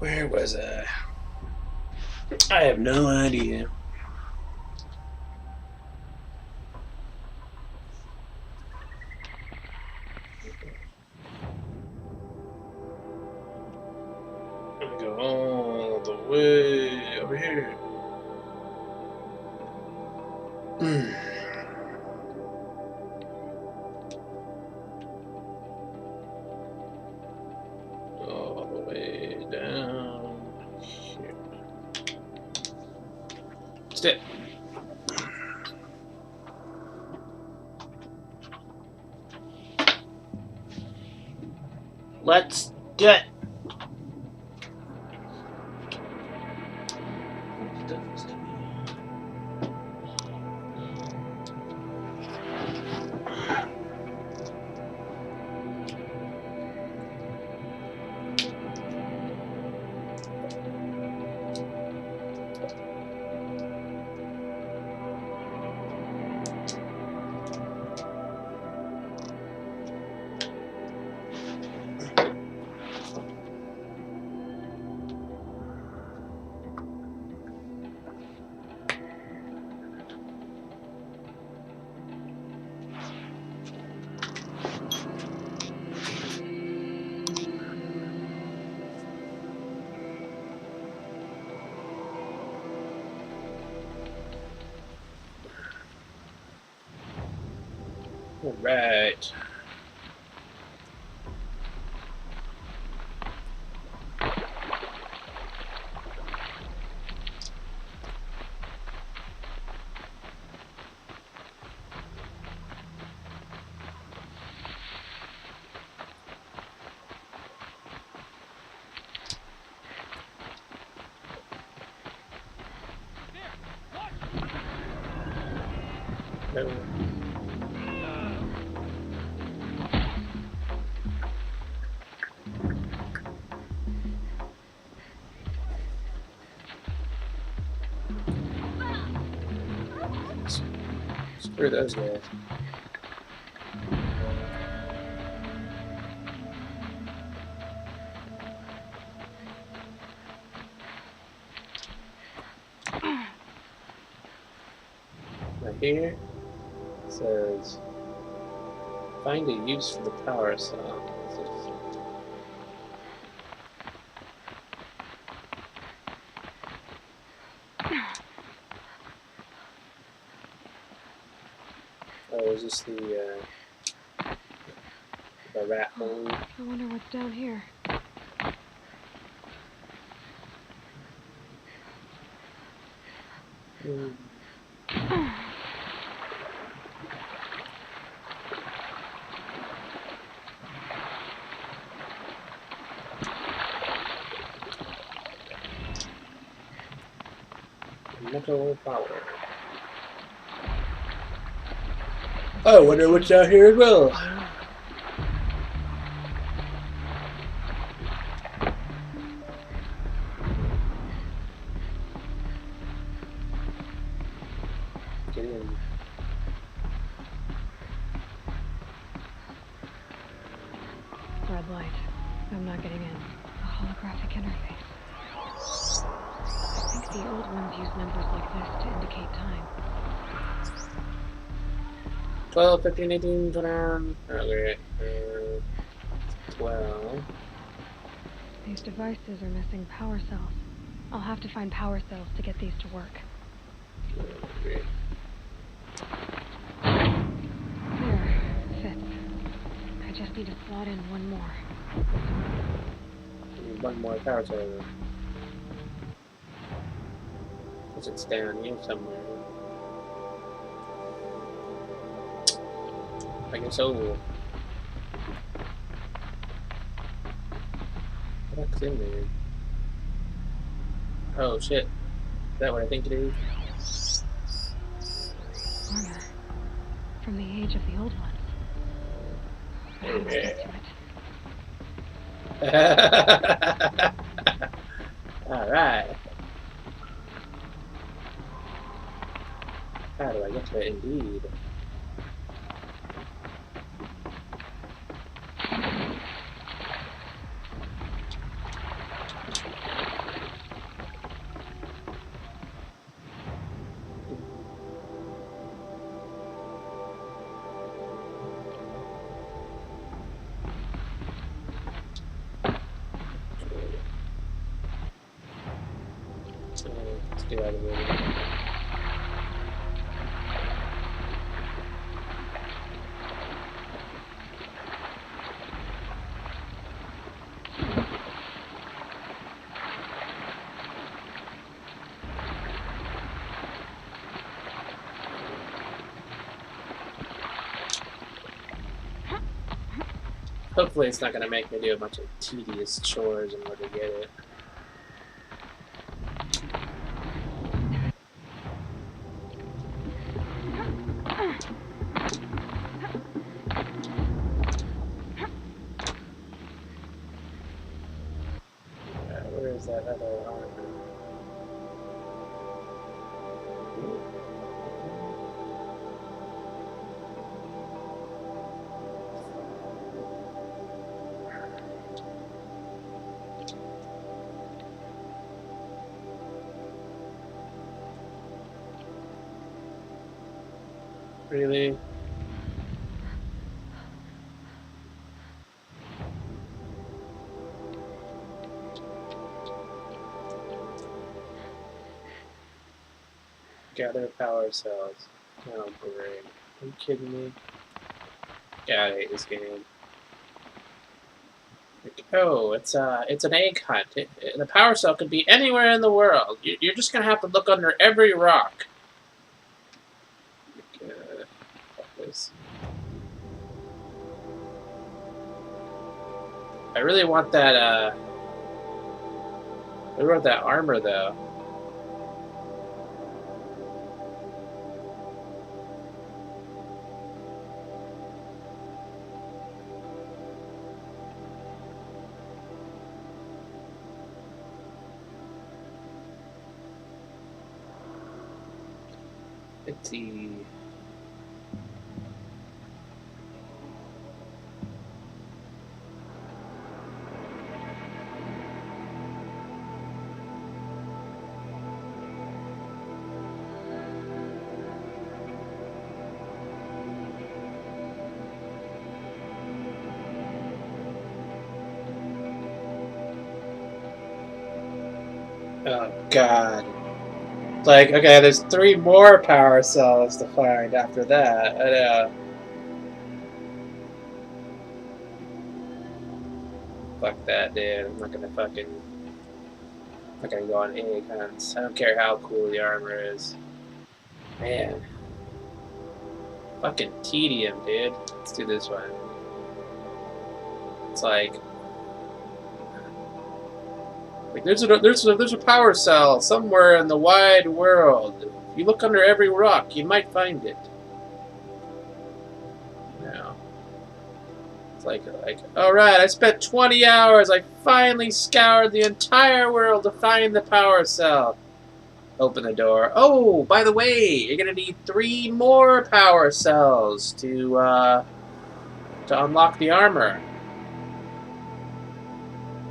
Where was I? I have no idea. I'm gonna go all the way over here. All the way down here. Step. Let's do it. All right. No. Screw those guys. Right here it says find a use for the power cell. Oh, is this the rat hole? I wonder what's down here. Metal power. Oh, I wonder what's out here as well. Get in. Red light. I'm not getting in. A holographic interface. I think the old ones use numbers like this to indicate time. 12, 15, 18, 29. Okay. 12. These devices are missing power cells. I'll have to find power cells to get these to work. Okay. There. Fits. I just need to slot in one more. One more power cell. It's down here somewhere. I guess so. What's in there? Oh shit. Is that what I think it is? Armor. From the age of the old ones. Yeah. Alright. How do I get to it indeed? get out of the way. Hopefully it's not going to make me do a bunch of tedious chores in order to get it. Where is that other armor? Really? Gather power cells. Oh, great. Are you kidding me? God, I hate this game. Oh, it's an egg hunt. The power cell could be anywhere in the world. You're just gonna have to look under every rock. Fuck this. I really want that. I really want that armor though. Let's see. Oh God. Like, okay, there's 3 more power cells to find after that. Fuck that, dude. I'm not gonna go on any hunts. I don't care how cool the armor is. Man. Fucking tedium, dude. Let's do this one. It's like there's a power cell somewhere in the wide world. If you look under every rock, you might find it. No. It's like, alright, I spent 20 hours, I finally scoured the entire world to find the power cell. Open the door. Oh, by the way, you're gonna need 3 more power cells to unlock the armor.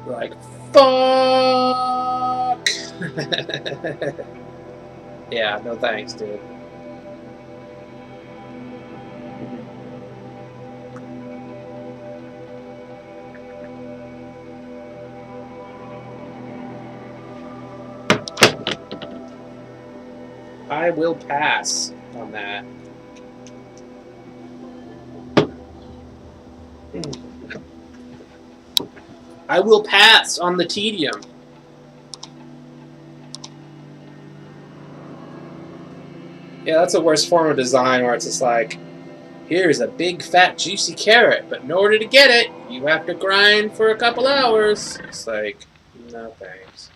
Like, fuck! Yeah, no thanks, dude. I will pass on that. I will pass on the tedium. Yeah, that's the worst form of design where it's just like, here's a big, fat, juicy carrot, but in order to get it, you have to grind for a couple hours. It's like, no thanks.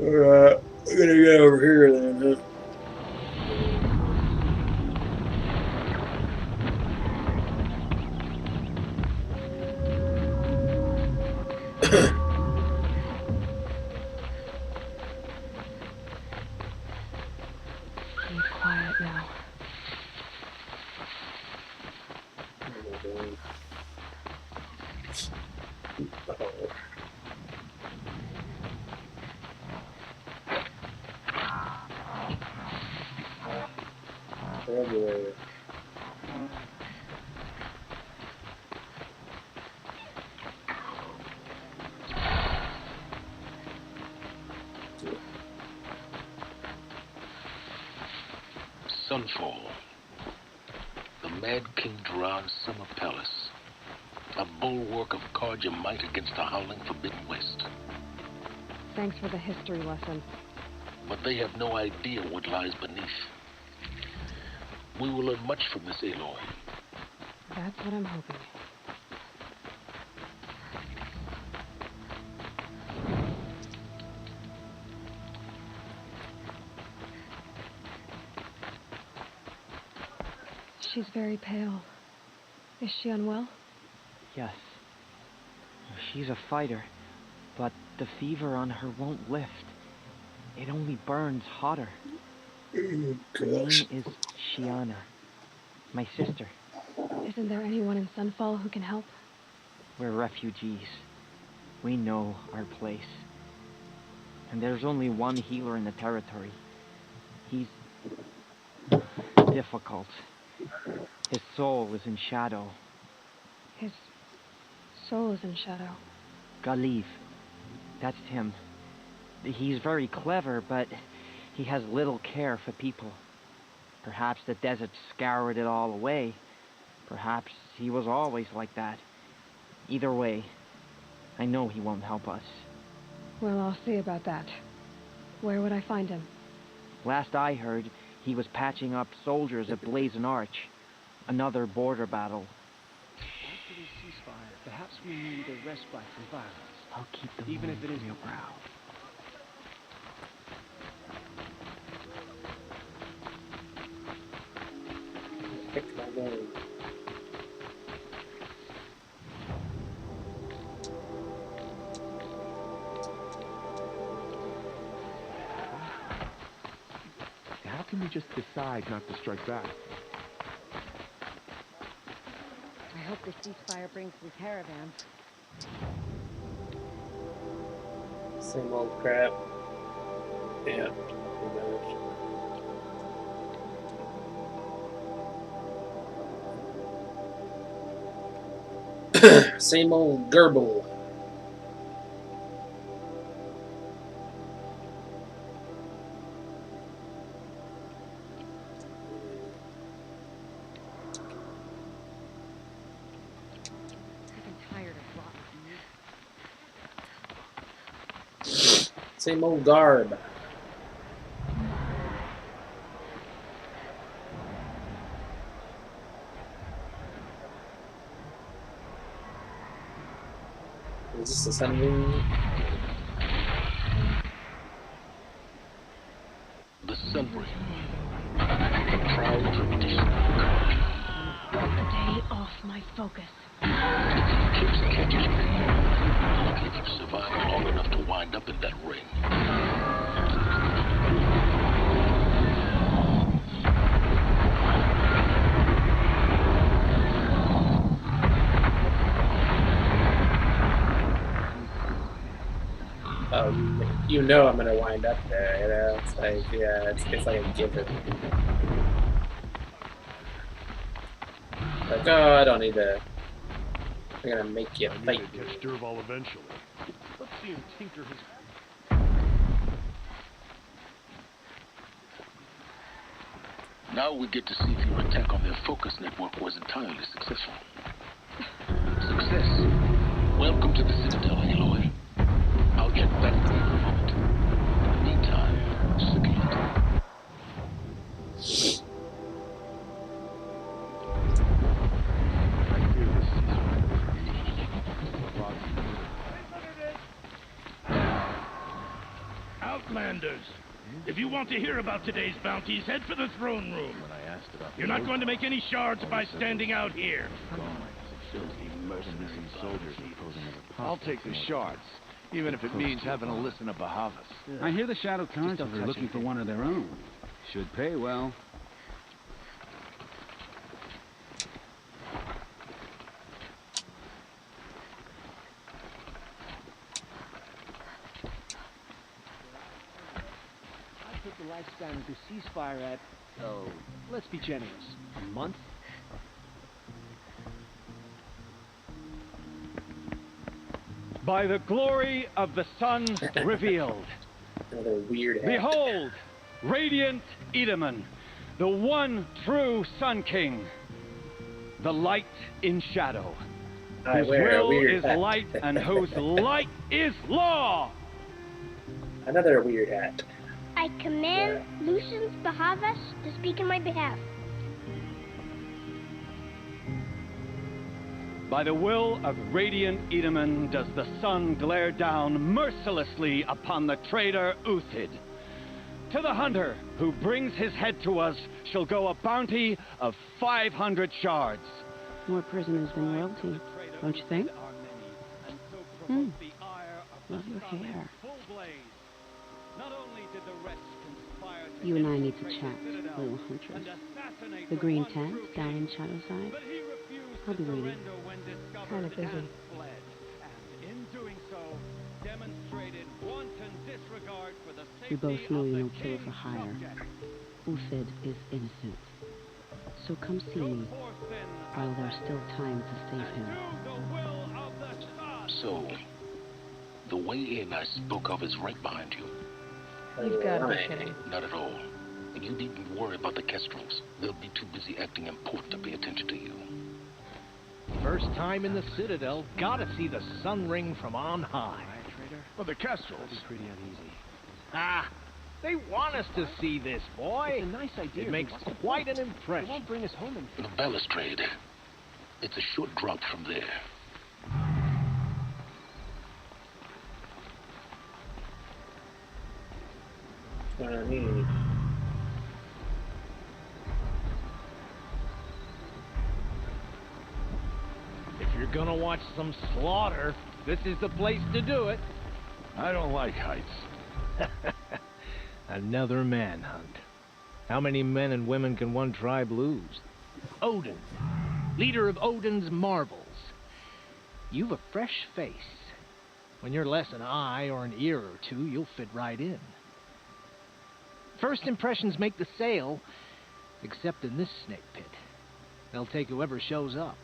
Alright, I'm gonna get over here then, huh? Be quiet now. They're everywhere. Sunfall. The Mad King Duran's summer palace. A bulwark of Carja might against the howling Forbidden West. Thanks for the history lesson. But they have no idea what lies beneath. We will learn much from this Aloy. That's what I'm hoping. She's very pale. Is she unwell? Yes. She's a fighter, but the fever on her won't lift. It only burns hotter. Her name is Shiana. My sister. Isn't there anyone in Sunfall who can help? We're refugees. We know our place. And there's only one healer in the territory. He's difficult. His soul is in shadow. His soul is in shadow. Galiv. That's him. He's very clever, but he has little care for people. Perhaps the desert scoured it all away. Perhaps he was always like that. Either way, I know he won't help us. Well, I'll see about that. Where would I find him? Last I heard, he was patching up soldiers at Blazon Arch. Another border battle. After this ceasefire, perhaps we need a respite from violence. I'll keep them Even if it is from your brow. Pick my name. How can we just decide not to strike back? I hope the ceasefire brings some caravans. Same old crap. Yeah. Pretty much. Same old gerbil. I'm tired of rotten Same old garb. Is this ascending? The Sunbreak. The proud tradition of the Carja. Stay off my focus. It keeps catching me. Lucky if you survive long enough to wind up in that ring. You know I'm gonna wind up there, you know? It's like, yeah, it's like a given. Like, oh, I don't need to. I'm gonna make you I fight. need to catch Dervahl eventually. Let's see him tinker his... Now we get to see if your attack on their focus network was entirely successful. Success. Welcome to the Citadel, Aloy. I'll check back with you in a moment. In the meantime, circulate. I fear this Outlanders, if you want to hear about today's bounties, head for the throne room. You're not going to make any shards by standing out here. I'll take the shards, even if it means having to listen to Bahavas. I hear the Shadow Council are looking for one of their own. Should pay well. I put the lifespan of the ceasefire at, Let's be generous. A month? By the glory of the sun revealed. Another weird hat. Behold, radiant Edaman, the one true Sun King, the light in shadow, whose will is light and whose light is law. Another weird hat. I command Lucius Bahavas to speak in my behalf. By the will of radiant Edaman does the sun glare down mercilessly upon the traitor Uthid. To the hunter who brings his head to us shall go a bounty of 500 shards. More prisoners than royalty, don't you think? Love your hair. You and I need to chat, little huntress. The green tent down in Shadowside. I'll be waiting. Kind of busy. We both know you don't kill for hire. Uthid is innocent. So come see me while there's still time to save him. So, the way in I spoke of is right behind you. You've got to be kidding. Not at all. And you needn't worry about the Kestrels. They'll be too busy acting important to pay attention to you. First time in the Citadel, gotta see the sun ring from on high. Well, the Kestrels. That'd be pretty uneasy. Ah, they want us to see this, boy. It's a nice idea. It makes quite an impression. It won't bring us home in... The balustrade. It's a short drop from there. What I mean. If you're gonna watch some slaughter, this is the place to do it. I don't like heights. Another manhunt. How many men and women can one tribe lose? Odin, leader of Odin's marvels. You've a fresh face. When you're less an eye or an ear or two, you'll fit right in. First impressions make the sale, except in this snake pit. They'll take whoever shows up.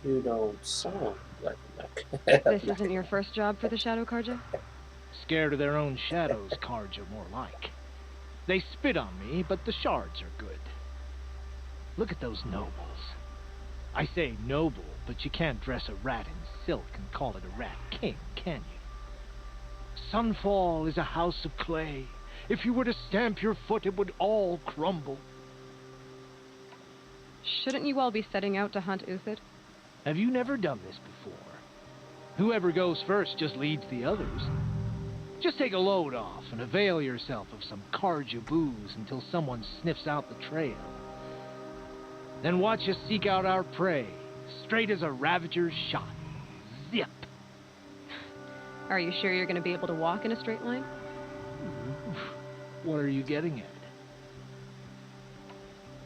You don't sound like that. This isn't your first job for the Shadow Karja? Scared of their own shadows, Karja more like. They spit on me, but the shards are good. Look at those nobles. I say noble, but you can't dress a rat in silk and call it a rat king, can you? Sunfall is a house of clay. If you were to stamp your foot, it would all crumble. Shouldn't you all be setting out to hunt Uthid? Have you never done this before? Whoever goes first just leads the others. Just take a load off and avail yourself of some Karja booze until someone sniffs out the trail. Then watch us seek out our prey, straight as a ravager's shot. Zip! Are you sure you're going to be able to walk in a straight line? What are you getting at?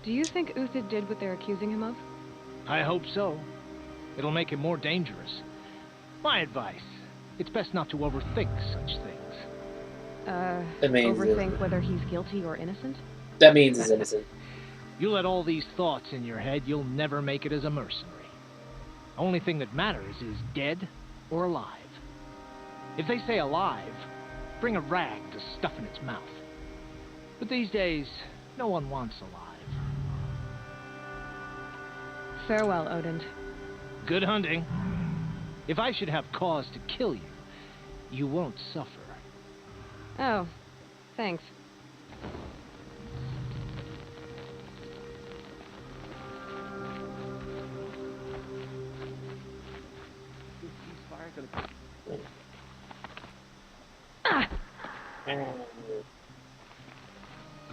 Do you think Uthid did what they're accusing him of? I hope so. It'll make him more dangerous. My advice, it's best not to overthink such things. Overthink whether he's guilty or innocent? That means he's innocent. You let all these thoughts in your head, you'll never make it as a mercenary. Only thing that matters is dead or alive. If they say alive, bring a rag to stuff in its mouth. But these days, no one wants alive. Farewell, Odin. Good hunting. If I should have cause to kill you, you won't suffer. Oh, thanks.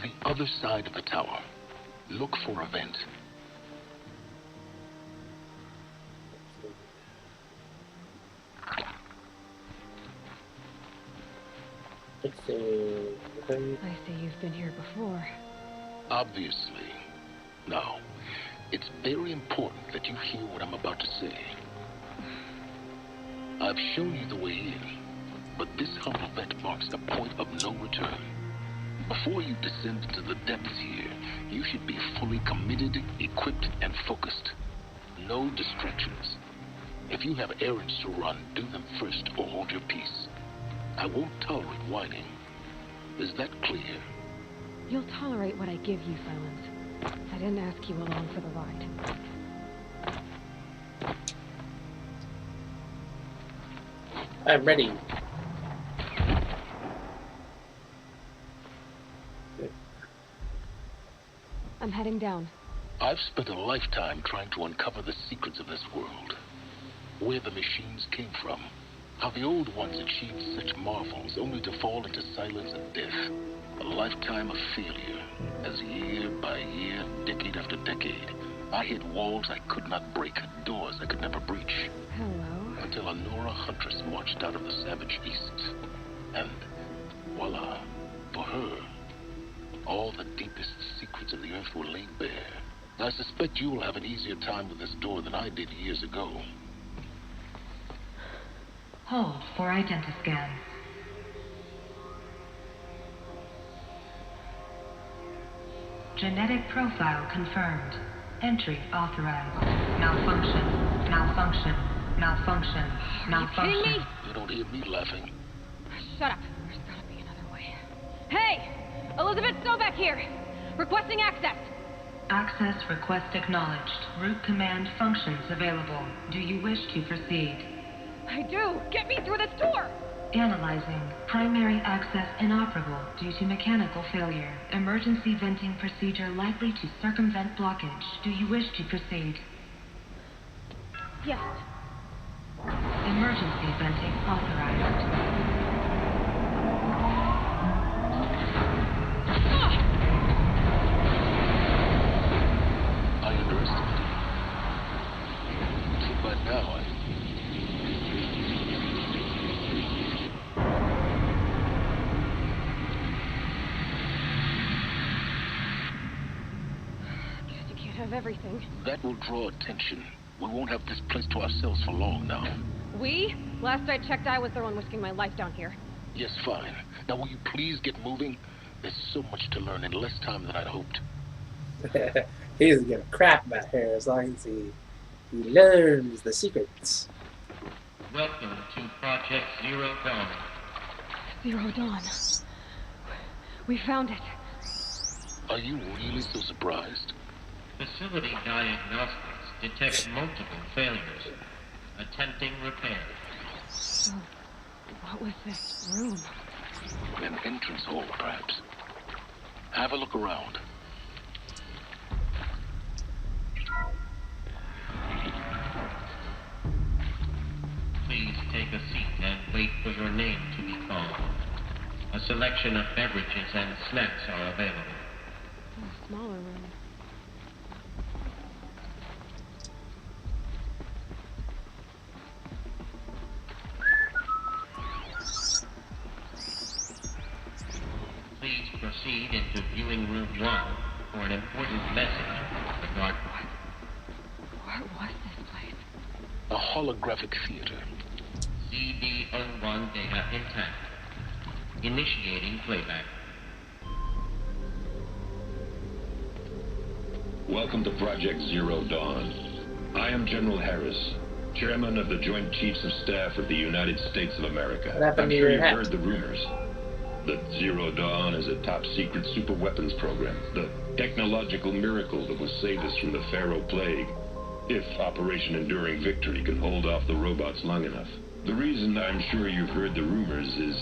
The other side of the tower. Look for a vent. I see you've been here before. Obviously. Now, it's very important that you hear what I'm about to say. I've shown you the way in, but this humble vent marks a point of no return. Before you descend into the depths here, you should be fully committed, equipped, and focused. No distractions. If you have errands to run, do them first or hold your peace. I won't tolerate whining. Is that clear? You'll tolerate what I give you, Silence. I didn't ask you along for the ride. I'm ready. I'm heading down. I've spent a lifetime trying to uncover the secrets of this world. Where the machines came from. How the old ones achieved such marvels only to fall into silence and death. A lifetime of failure, as year by year, decade after decade, I hit walls I could not break, doors I could never breach. Hello? Until a Nora huntress marched out of the savage east. And, voila, for her, all the deepest secrets of the earth were laid bare. I suspect you will have an easier time with this door than I did years ago. Hold for identiscan. Genetic profile confirmed. Entry authorized. Malfunction. Malfunction. Malfunction. Malfunction. Are you kidding me? You don't hear me laughing. Shut up. There's gotta be another way. Hey! Elizabeth Stovak here! Requesting access! Access request acknowledged. Root command functions available. Do you wish to proceed? I do! Get me through this door! Analyzing. Primary access inoperable due to mechanical failure. Emergency venting procedure likely to circumvent blockage. Do you wish to proceed? Yes. Emergency venting authorized. I underestimated you. But now Of everything. that will draw attention. We won't have this place to ourselves for long now. We? Last I checked, I was the one risking my life down here. Yes, fine. Now will you please get moving? There's so much to learn in less time than I'd hoped. He doesn't give a crap about her as long as he learns the secrets. Welcome to Project Zero Dawn. Zero Dawn. We found it. Are you really so surprised? Facility diagnostics detect multiple failures. Attempting repair. So, what was this room? An entrance hall, perhaps. Have a look around. Please take a seat and wait for your name to be called. A selection of beverages and snacks are available. A smaller room. Please proceed into viewing room 1 for an important message regarding... What was this place? A holographic theater. CD01 data intact. Initiating playback. Welcome to Project Zero Dawn. I am General Harris, Chairman of the Joint Chiefs of Staff of the United States of America. What happened I'm to sure your you've hat? heard the rumors that Zero Dawn is a top-secret super weapons program, the technological miracle that will save us from the Pharaoh Plague, if Operation Enduring Victory can hold off the robots long enough. The reason I'm sure you've heard the rumors is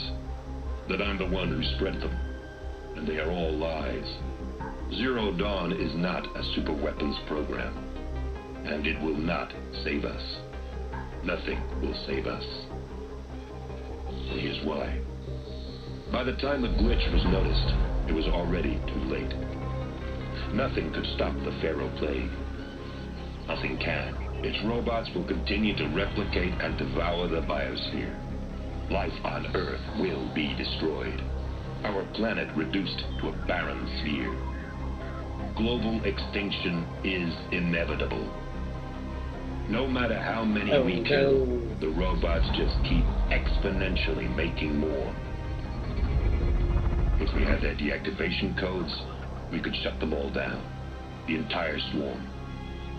that I'm the one who spread them, and they are all lies. Zero Dawn is not a super weapons program, and it will not save us. Nothing will save us. And here's why. By the time the glitch was noticed, it was already too late. Nothing could stop the Pharaoh Plague. Nothing can. Its robots will continue to replicate and devour the biosphere. Life on Earth will be destroyed. Our planet reduced to a barren sphere. Global extinction is inevitable. No matter how many we kill, the robots just keep exponentially making more. If we had their deactivation codes, we could shut them all down. The entire swarm.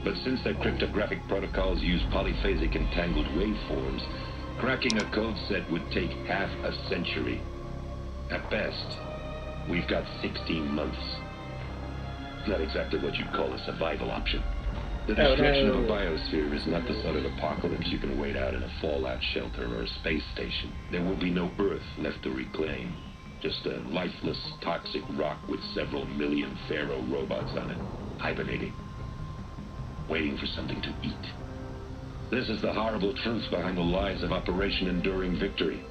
But since their cryptographic protocols use polyphasic entangled waveforms, cracking a code set would take half a century. At best, we've got 16 months. Not exactly what you'd call a survival option. The destruction of a biosphere is not the sort of apocalypse you can wait out in a fallout shelter or a space station. There will be no Earth left to reclaim. Just a lifeless, toxic rock with several million Pharaoh robots on it, hibernating, waiting for something to eat. This is the horrible truth behind the lies of Operation Enduring Victory.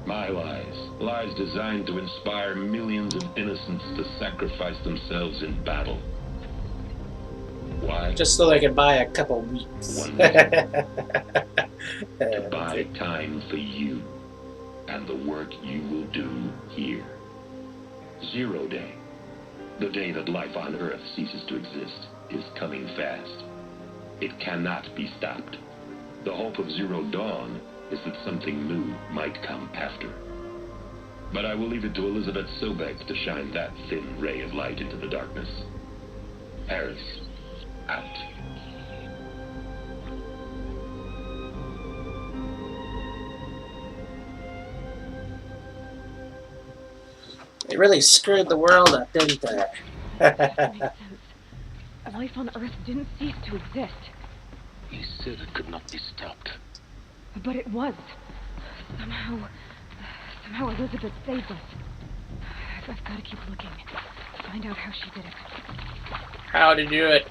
My lies. Lies designed to inspire millions of innocents to sacrifice themselves in battle. Why? Just so they can buy a couple weeks. One reason. To buy time for you and the work you will do here. 0 Day. The day that life on Earth ceases to exist is coming fast. It cannot be stopped. The hope of Zero Dawn is that something new might come after. But I will leave it to Elizabeth Sobek to shine that thin ray of light into the darkness. Harris, out. They really screwed the world up, didn't they? That makes sense. Life on Earth didn't cease to exist. He said it could not be stopped. But it was. Somehow Elizabeth saved us. I've got to keep looking. Find out how she did it. How to do it.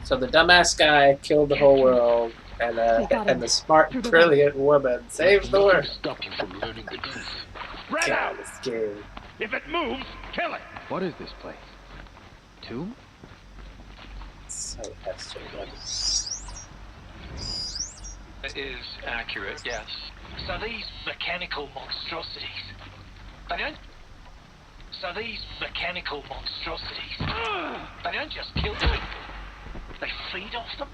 So the dumbass guy killed the whole world, and the smart, brilliant woman saves the world. Stop you from learning the truth. Spread out! This game. If it moves, kill it! What is this place? Tomb? So that's It is accurate, yes. So these mechanical monstrosities. They don't just kill them. They feed off them.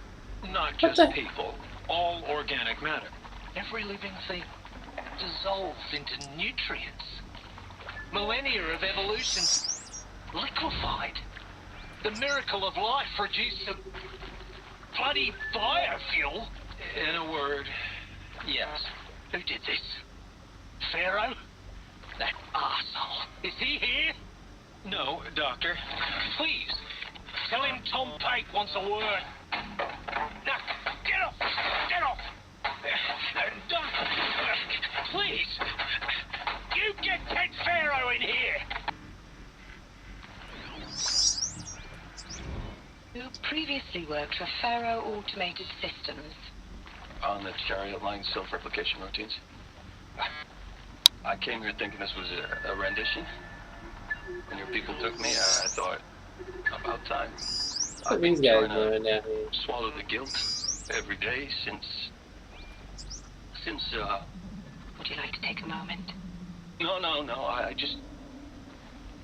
Not just people. All organic matter. Every living thing dissolves into nutrients. Millennia of evolution liquefied. The miracle of life produced a bloody biofuel. In a word, yes. Who did this? Pharaoh? That arsehole. Is he here? No, Doctor. Please, tell him Tom Pate wants a word. Now, get off! Get off! Doctor, please! You get Ted Pharaoh in here! You previously worked for Pharaoh Automated Systems. On the Chariot Line self-replication routines. I came here thinking this was a rendition. When your people took me, I thought, about time. What are these guys doing now? Swallow the guilt every day since. Would you like to take a moment? No.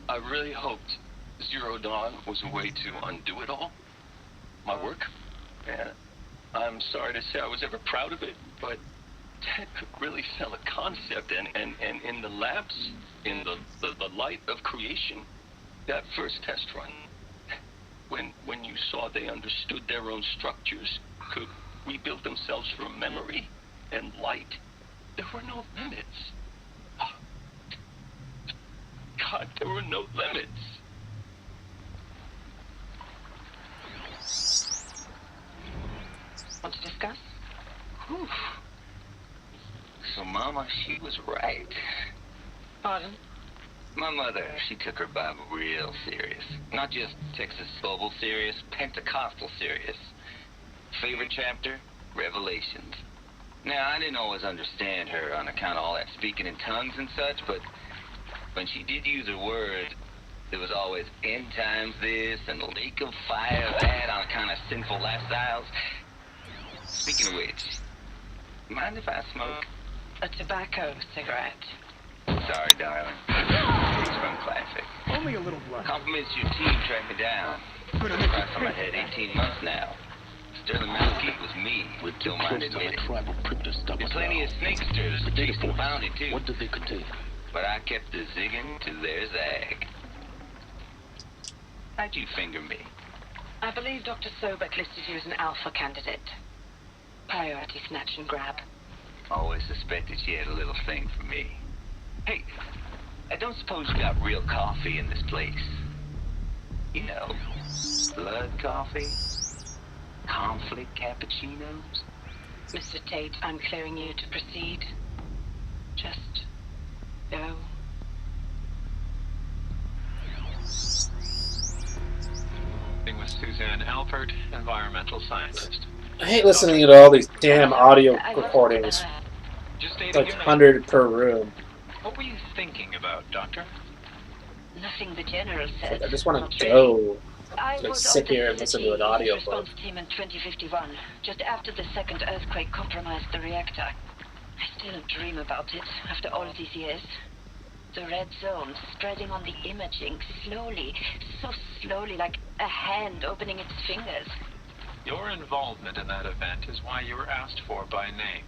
I really hoped Zero Dawn was a way to undo it all. My work. And I'm sorry to say I was ever proud of it, but Ted could really sell a concept, and in the labs, in the light of creation, that first test run, when you saw they understood their own structures, could rebuild themselves from memory and light, there were no limits. God, there were no limits. Want to discuss? Whew. So, Mama, she was right. Pardon? My mother, she took her Bible real serious. Not just Texas Bible serious, Pentecostal serious. Favorite chapter? Revelations. Now, I didn't always understand her on account of all that speaking in tongues and such, but when she did use her word, there was always end times this and lake of fire that on account of sinful lifestyles. Speaking of which, mind if I smoke? A tobacco cigarette. Sorry, darling. It's from Classic. Only a little blunt. Compliments your team tracked me down. Price on my head 18 months now. Sterling Malachite was me. We're too Don't mind close to admitting. the tribal crypt to stop There's us plenty now. of snakesters The data chasing the points. bounty, too. What did they contain? But I kept the zigging to their zag. How'd you finger me? I believe Dr. Sobek listed you as an alpha candidate. Priority snatch and grab. Always suspected she had a little thing for me. Hey, I don't suppose you got real coffee in this place? You know, blood coffee? Conflict cappuccinos? Mr. Tate, I'm clearing you to proceed. Just go. With Suzanne Alpert, environmental scientist. I hate listening to all these damn audio recordings. Just It's stating like your name. 100 per room. What were you thinking about, Doctor? Nothing the General It's said. like, I just want Not to really. go. I Like was sit on the here and listen to an City audio response book. team in 2051, just after the second earthquake compromised the reactor. I still dream about it after all these years. The red zone spreading on the imaging slowly, so slowly, like a hand opening its fingers. Your involvement in that event is why you were asked for by name.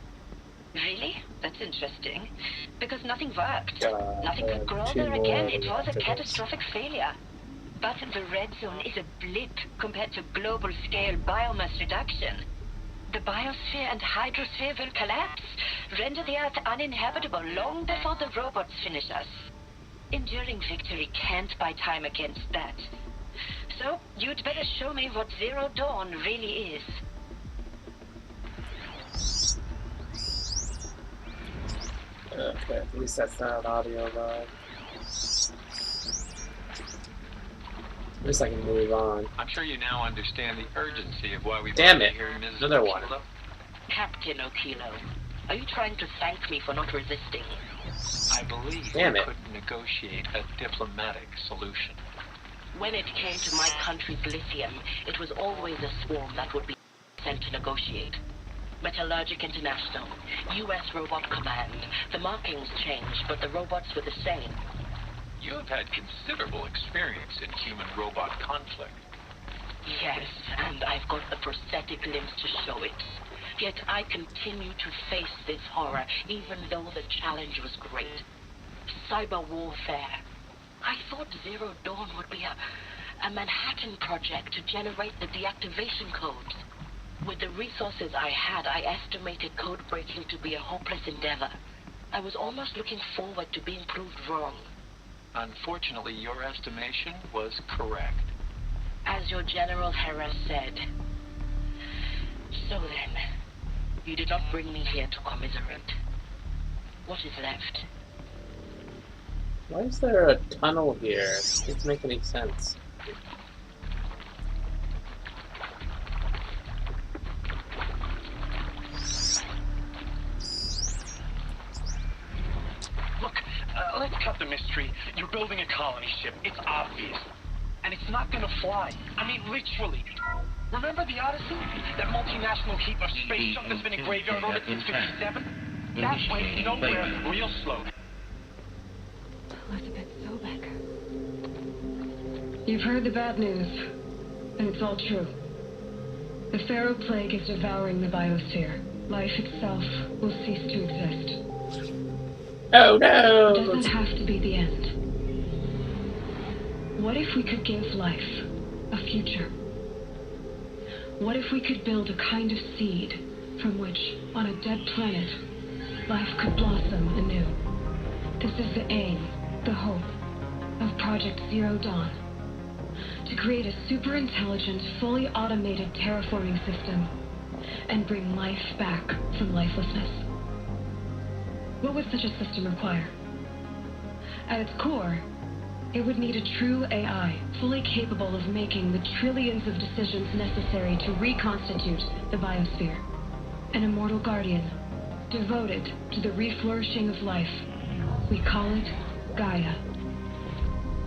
Really? That's interesting. Because nothing worked. Nothing yeah, could grow 2 there again. more It was a after this. catastrophic failure. But the red zone is a blip compared to global-scale biomass reduction. The biosphere and hydrosphere will collapse, render the Earth uninhabitable long before the robots finish us. Enduring victory can't buy time against that. So, you'd better show me what Zero Dawn really is. Okay, at least that's not an audio log. At least I can move on. I'm sure you now understand the urgency of why we Damn brought it. you here, Mrs. Another one. Okilo. Captain Okilo, are you trying to thank me for not resisting? I believe Damn we it. could negotiate a diplomatic solution. When it came to my country's lithium, it was always a swarm that would be sent to negotiate. Metallurgic International, U.S. Robot Command. The markings changed, but the robots were the same. You have had considerable experience in human-robot conflict. Yes, and I've got the prosthetic limbs to show it. Yet I continue to face this horror, even though the challenge was great. Cyber warfare. I thought Zero Dawn would be a Manhattan project to generate the deactivation codes. With the resources I had, I estimated code breaking to be a hopeless endeavor. I was almost looking forward to being proved wrong. Unfortunately, your estimation was correct. As your General Hera said. So then, you did not bring me here to commiserate. What is left? Why is there a tunnel here? It doesn't make any sense. Look, let's cut the mystery. You're building a colony ship. It's obvious. And it's not gonna fly. I mean, literally. Remember the Odyssey? That multinational heap of space junk that's been in graveyard orbit since 57? That went nowhere real slow. Elizabeth Sobek. You've heard the bad news, and it's all true. The Pharaoh Plague is devouring the biosphere. Life itself will cease to exist. Oh no! It doesn't have to be the end. What if we could give life a future? What if we could build a kind of seed from which, on a dead planet, life could blossom anew? This is the aim, the hope, of Project Zero Dawn. To create a super-intelligent, fully automated terraforming system and bring life back from lifelessness. What would such a system require? At its core, it would need a true AI, fully capable of making the trillions of decisions necessary to reconstitute the biosphere. An immortal guardian, devoted to the reflourishing of life. We call it Gaia.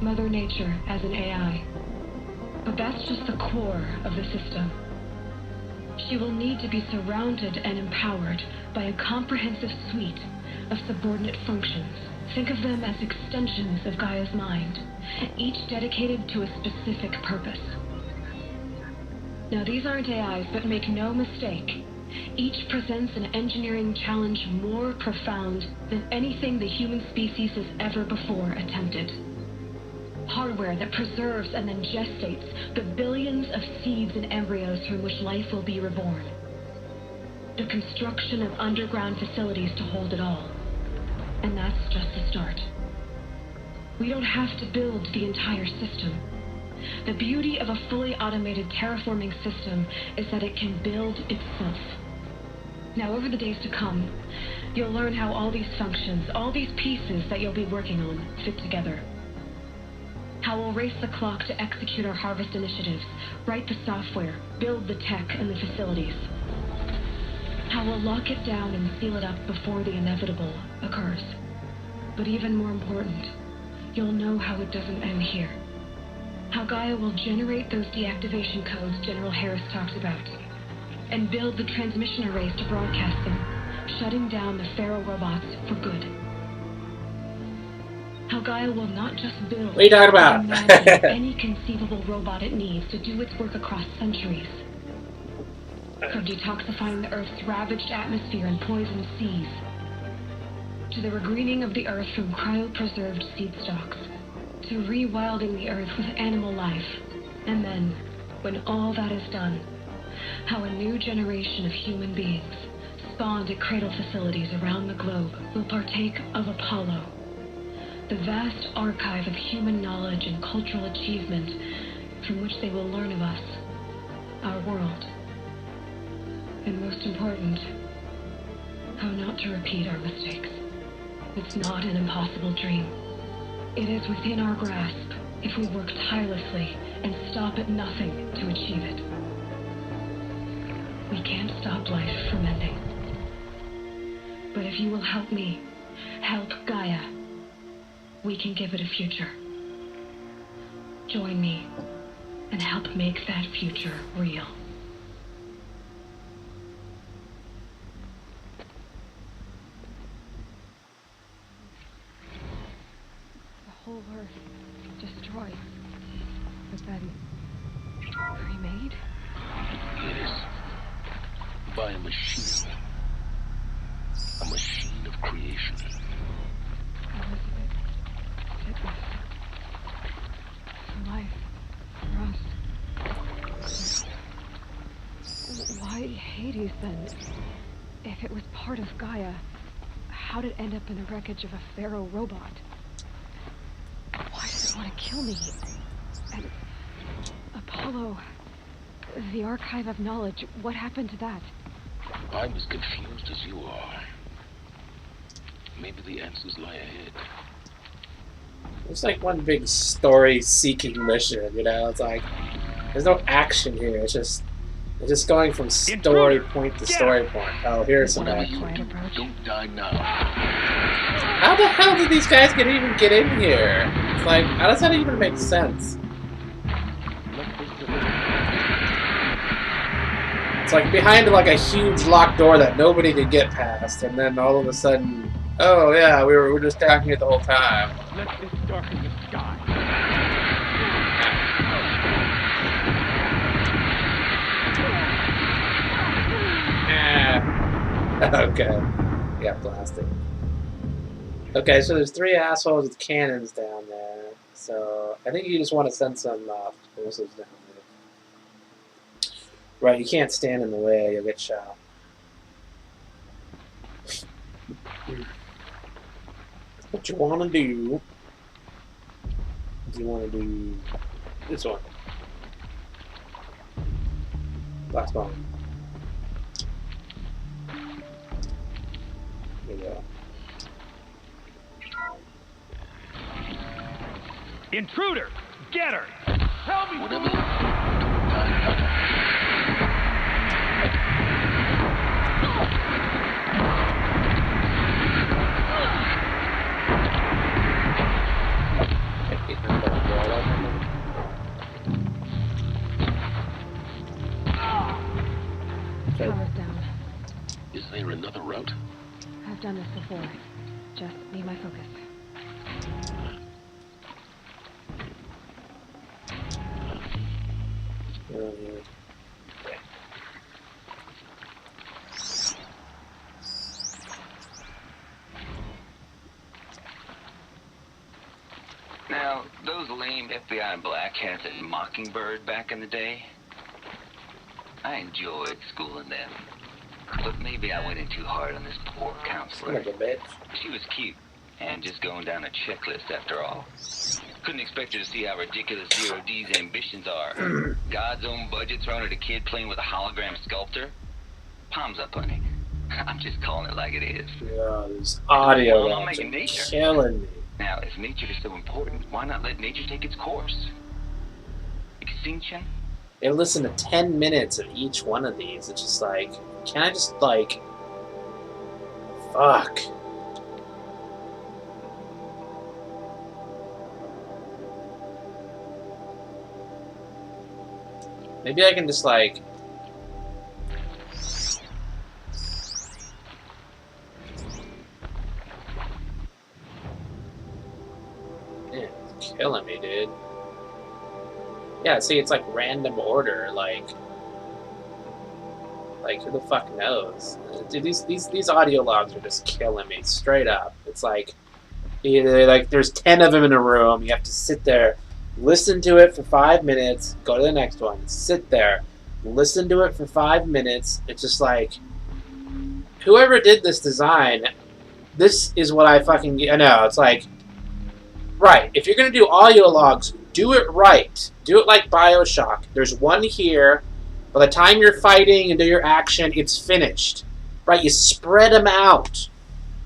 Mother Nature as an AI. But that's just the core of the system. She will need to be surrounded and empowered by a comprehensive suite of subordinate functions. Think of them as extensions of Gaia's mind, each dedicated to a specific purpose. Now, these aren't AIs, but make no mistake. Each presents an engineering challenge more profound than anything the human species has ever before attempted. Hardware that preserves and then gestates the billions of seeds and embryos from which life will be reborn. The construction of underground facilities to hold it all. And that's just the start. We don't have to build the entire system. The beauty of a fully automated terraforming system is that it can build itself. Now, over the days to come, you'll learn how all these functions, all these pieces that you'll be working on, fit together. How we'll race the clock to execute our harvest initiatives, write the software, build the tech and the facilities. How we'll lock it down and seal it up before the inevitable occurs. But even more important, you'll know how it doesn't end here. How Gaia will generate those deactivation codes General Harris talks about, and build the transmission arrays to broadcast them, shutting down the Pharaoh robots for good. How Gaia will not just build, what are you talking about? but imagine any conceivable robot it needs to do its work across centuries. From detoxifying the Earth's ravaged atmosphere and poisoned seas, to the regreening of the Earth from cryopreserved seed stalks, to rewilding the Earth with animal life. And then, when all that is done, how a new generation of human beings, spawned at cradle facilities around the globe, will partake of Apollo, the vast archive of human knowledge and cultural achievement from which they will learn of us, our world. And most important, how not to repeat our mistakes. It's not an impossible dream. It is within our grasp if we work tirelessly and stop at nothing to achieve it. We can't stop life from ending. But if you will help me, help Gaia, we can give it a future. Join me and help make that future real. The whole Earth destroyed, but then remade? Yes. By a machine. A machine of creation. Elizabeth did this. For life. For us. Why Hades then? If it was part of Gaia, how did it end up in the wreckage of a Pharaoh robot? Why does it want to kill me? And Apollo, the archive of knowledge, what happened to that? I'm as confused as you are. Maybe the answers lie ahead. It's like one big story-seeking mission, you know? It's like, there's no action here. It's just going from story point to story point. Oh, here's some action. Don't die now. How the hell did these guys even get in here? It's like, how does that even make sense? It's like behind like a huge locked door that nobody could get past, and then all of a sudden, oh yeah, we were just down here the whole time. Let this darken the sky. Okay. Yeah, blasting. Okay, so there's 3 assholes with cannons down there. So I think you just want to send some explosives down there. Right, you can't stand in the way, you'll get shot. What you want to do is you want to do this one. Last bomb. There you go. Intruder! Get her! Help me! Power's down. Is there another route? I've done this before. Just need my focus. those lame FBI black hats at Mockingbird back in the day? I enjoyed schooling them. But maybe I went in too hard on this poor counselor. Like a bitch. She was cute, and just going down a checklist after all. Couldn't expect her to see how ridiculous Zero D's ambitions are. God's own budget thrown at a kid playing with a hologram sculptor? Palms up, honey. I'm just calling it like it is. Yeah, this audio Well, I'm logs making are nature. killing me. Now, if nature is so important, why not let nature take its course? Extinction? They listen to 10 minutes of each one of these. It's just like, can I just, like... Fuck. Maybe I can just, like... Man, it's killing me, dude. Yeah, see, it's like random order, like who the fuck knows? Dude, these audio logs are just killing me, straight up. It's like, either, like, there's 10 of them in a room, you have to sit there, listen to it for 5 minutes, go to the next one, sit there, listen to it for 5 minutes. It's just like, whoever did this design, this is what I fucking, I know, it's like, right, if you're gonna do audio logs, do it right. Do it like BioShock. There's one here. By the time you're fighting and do your action, it's finished. Right? You spread them out.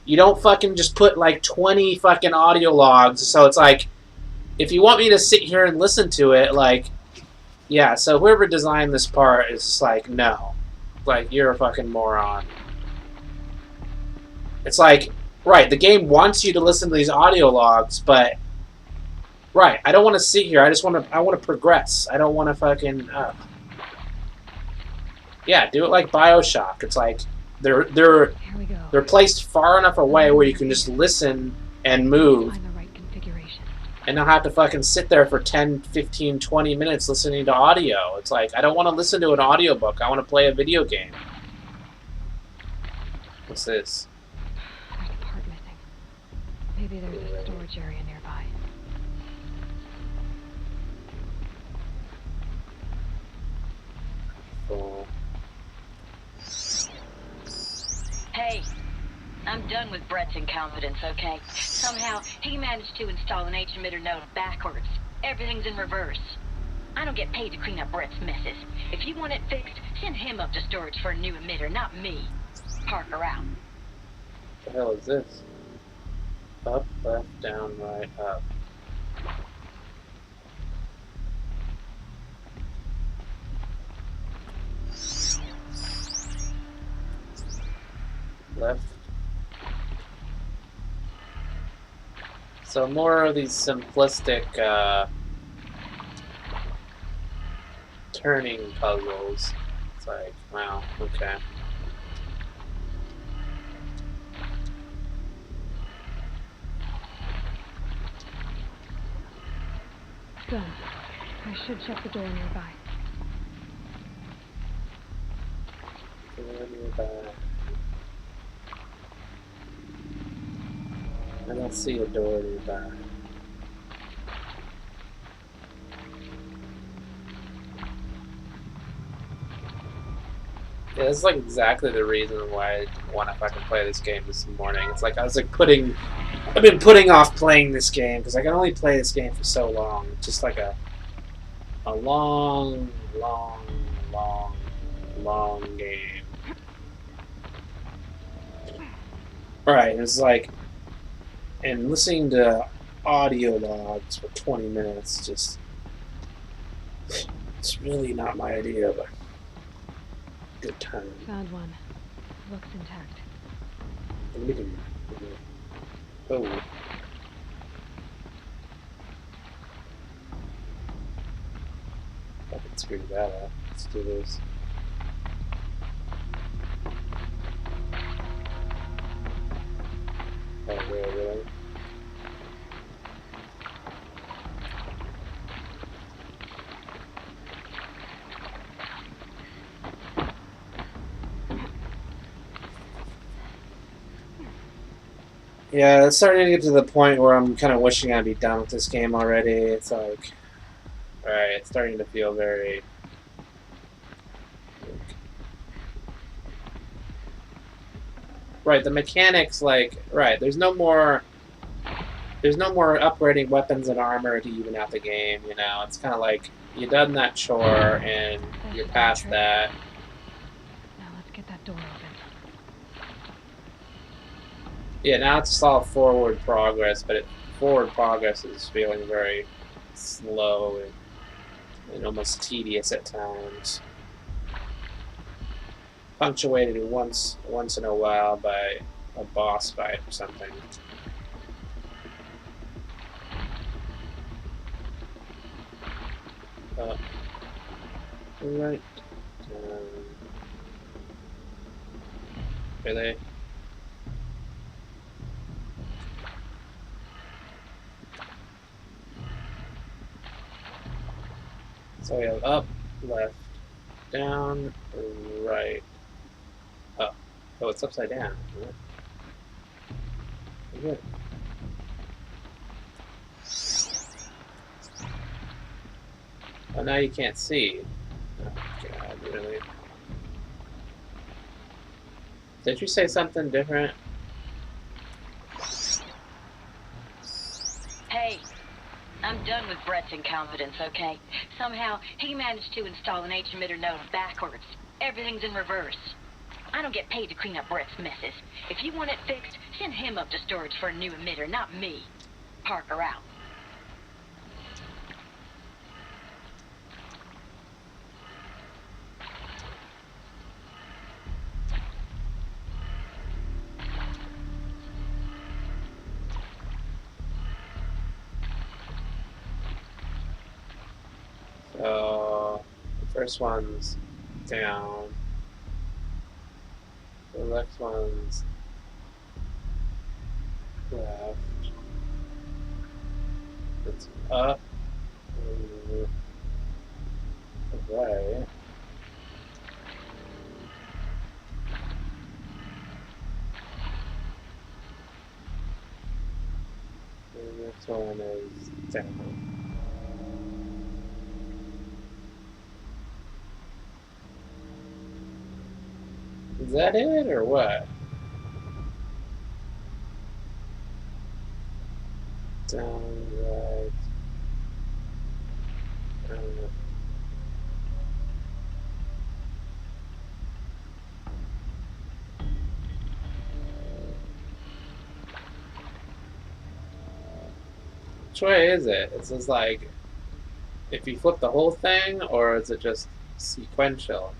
You don't fucking just put like 20 fucking audio logs. So it's like, if you want me to sit here and listen to it, like, yeah, so whoever designed this part is just like, no. Like, you're a fucking moron. It's like, right, the game wants you to listen to these audio logs, but... Right, I don't want to sit here. I want to progress. I don't want to fucking. Yeah, do it like BioShock. It's like they're placed far enough away where you can just listen and move, and not have to fucking sit there for 10, 15, 20 minutes listening to audio. It's like I don't want to listen to an audiobook. I want to play a video game. What's this? There's a part missing. Maybe there's a storage area nearby. Hey, I'm done with Brett's incompetence, okay? Somehow, he managed to install an H-emitter node backwards. Everything's in reverse. I don't get paid to clean up Brett's messes. If you want it fixed, send him up to storage for a new emitter, not me. Parker out. What the hell is this? Up, left, down, right, up. Left. So more of these simplistic turning puzzles. It's like, wow, okay. Done. I should check the door nearby. Door nearby. I don't see a door nearby. Yeah, this is like exactly the reason why I didn't want to fucking play this game this morning. It's like I was like I've been putting off playing this game because I can only play this game for so long. It's just like a long game. Right, it's like, and listening to audio logs for 20 minutes, just, it's really not my idea, but good time. Found one. Looks intact. Oh. I can screw that up. Let's do this. Oh, really? Yeah, it's starting to get to the point where I'm kind of wishing I'd be done with this game already. It's like, alright, it's starting to feel very... Right, the mechanics, like, right, there's no more upgrading weapons and armor to even out the game, you know? It's kind of like, you've done that chore, and you're past that. Now let's get that door open. Yeah, now it's all forward progress, but forward progress is feeling very slow and almost tedious at times. Punctuated once in a while by a boss fight or something. Right. Really? So we have up, left, down, right, up. Oh, it's upside down, isn't it? Good. Oh, now you can't see. Oh, God, really? Did you say something different? Hey, I'm done with Brett's incompetence, okay? Somehow, he managed to install an H-emitter node backwards. Everything's in reverse. I don't get paid to clean up Brett's messes. If you want it fixed, send him up to storage for a new emitter, not me. Parker out. So, the first one's down. The next one's left. It's up. Right. The next one is down. Is that it, or what? Down, right. Which way is it? Is this like, if you flip the whole thing, or is it just sequential?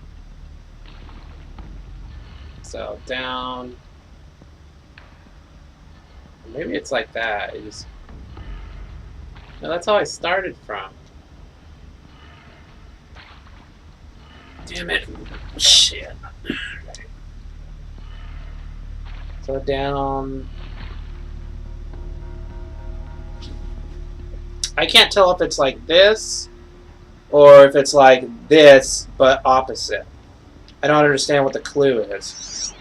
So down. Maybe it's like that. It just... No, that's how I started from. Damn it. Shit. So down. I can't tell if it's like this or if it's like this but opposite. I don't understand what the clue is.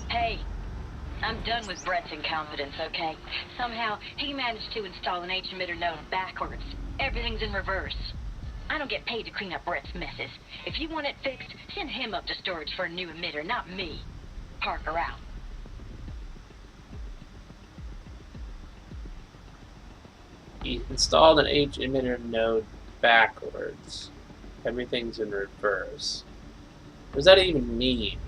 Hey, I'm done with Brett's incompetence, okay? Somehow, he managed to install an H-emitter node backwards. Everything's in reverse. I don't get paid to clean up Brett's messes. If you want it fixed, send him up to storage for a new emitter, not me. Parker out. He installed an H-emitter node backwards. Everything's in reverse. What does that even mean?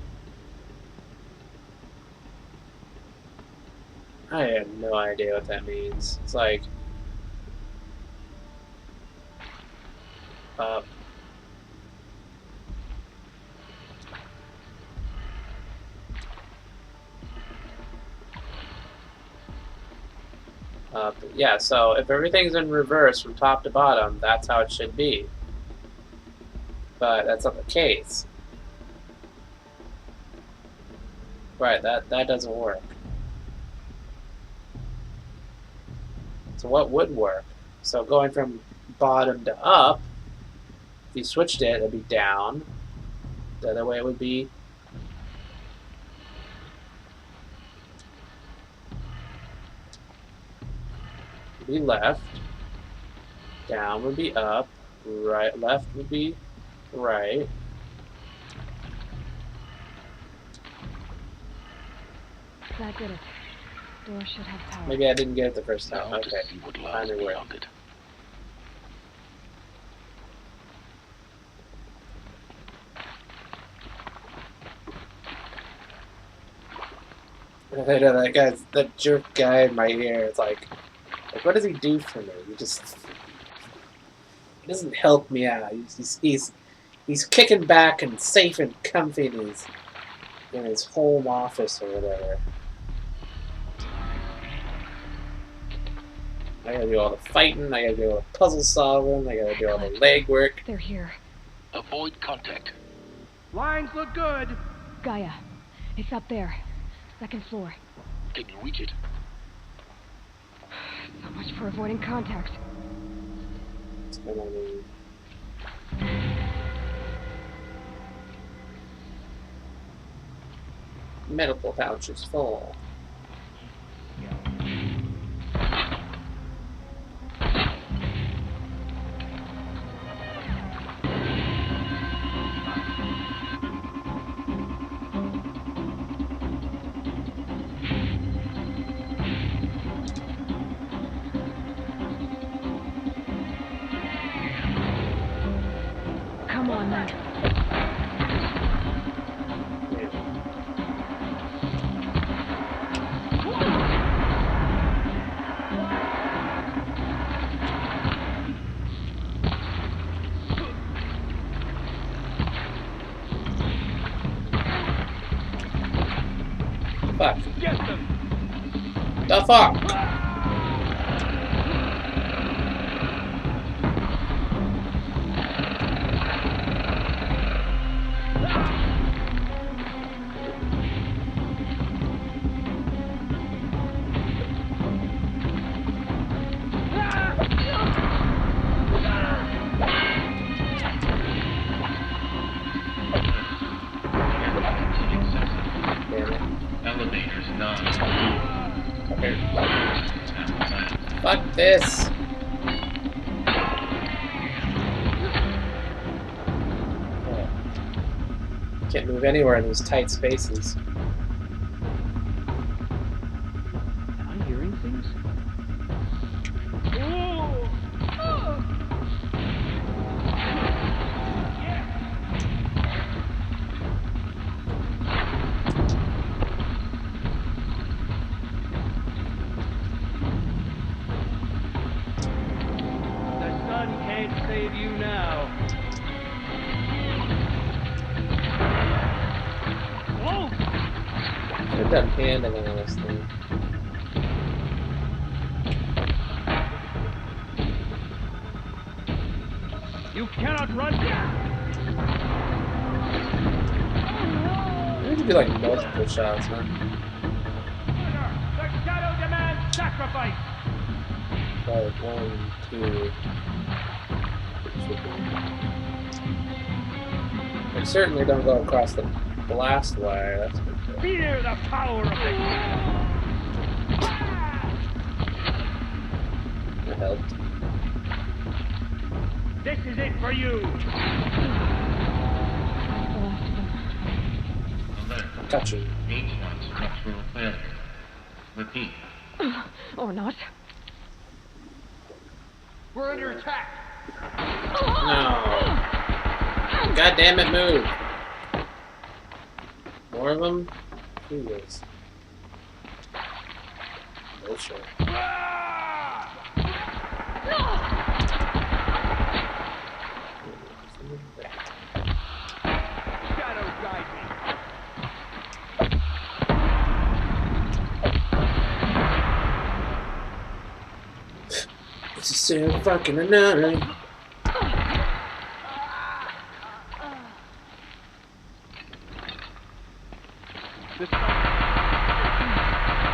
I have no idea what that means. It's like... up. Yeah, so if everything's in reverse from top to bottom, that's how it should be. But that's not the case. Right, that doesn't work. So what would work? So going from bottom to up, if you switched it, it'd be down. The other way it would be be left. Down would be up. Right, left would be right. That did it. Door should have power. Maybe I didn't get it the first time. Now Okay. to see what lies Finally worked. beyond it. I know that guy's that jerk guy in my ear. It's like what does he do for me? He doesn't help me out. He's kicking back and safe and comfy in his home office or whatever. I gotta do all the fighting. I gotta do all the puzzle solving. I gotta do all the legwork. They're here. Avoid contact. Lines look good. Gaia. It's up there. Second floor. Can you reach it? So much for avoiding contact. What's going on? Medical pouch is full. Come on, now. Fuck. Get them. The fuck? Elevators not. Fuck this. Can't move anywhere in these tight spaces. Am I hearing things? Save you now. Whoa! Should have done handling on this thing. You cannot run. It would be like multiple shots, huh? The shadow demands sacrifice. Like 1, 2. I certainly don't go across the blast wire. That's for sure. Fear the power of the That helped. This is it for you. Got you. H1 structural failure. Repeat. Or not. We're under attack. No. God damn it, move. More of them? Jesus. Bullshit. Shadow guide me. It's so fucking annoying.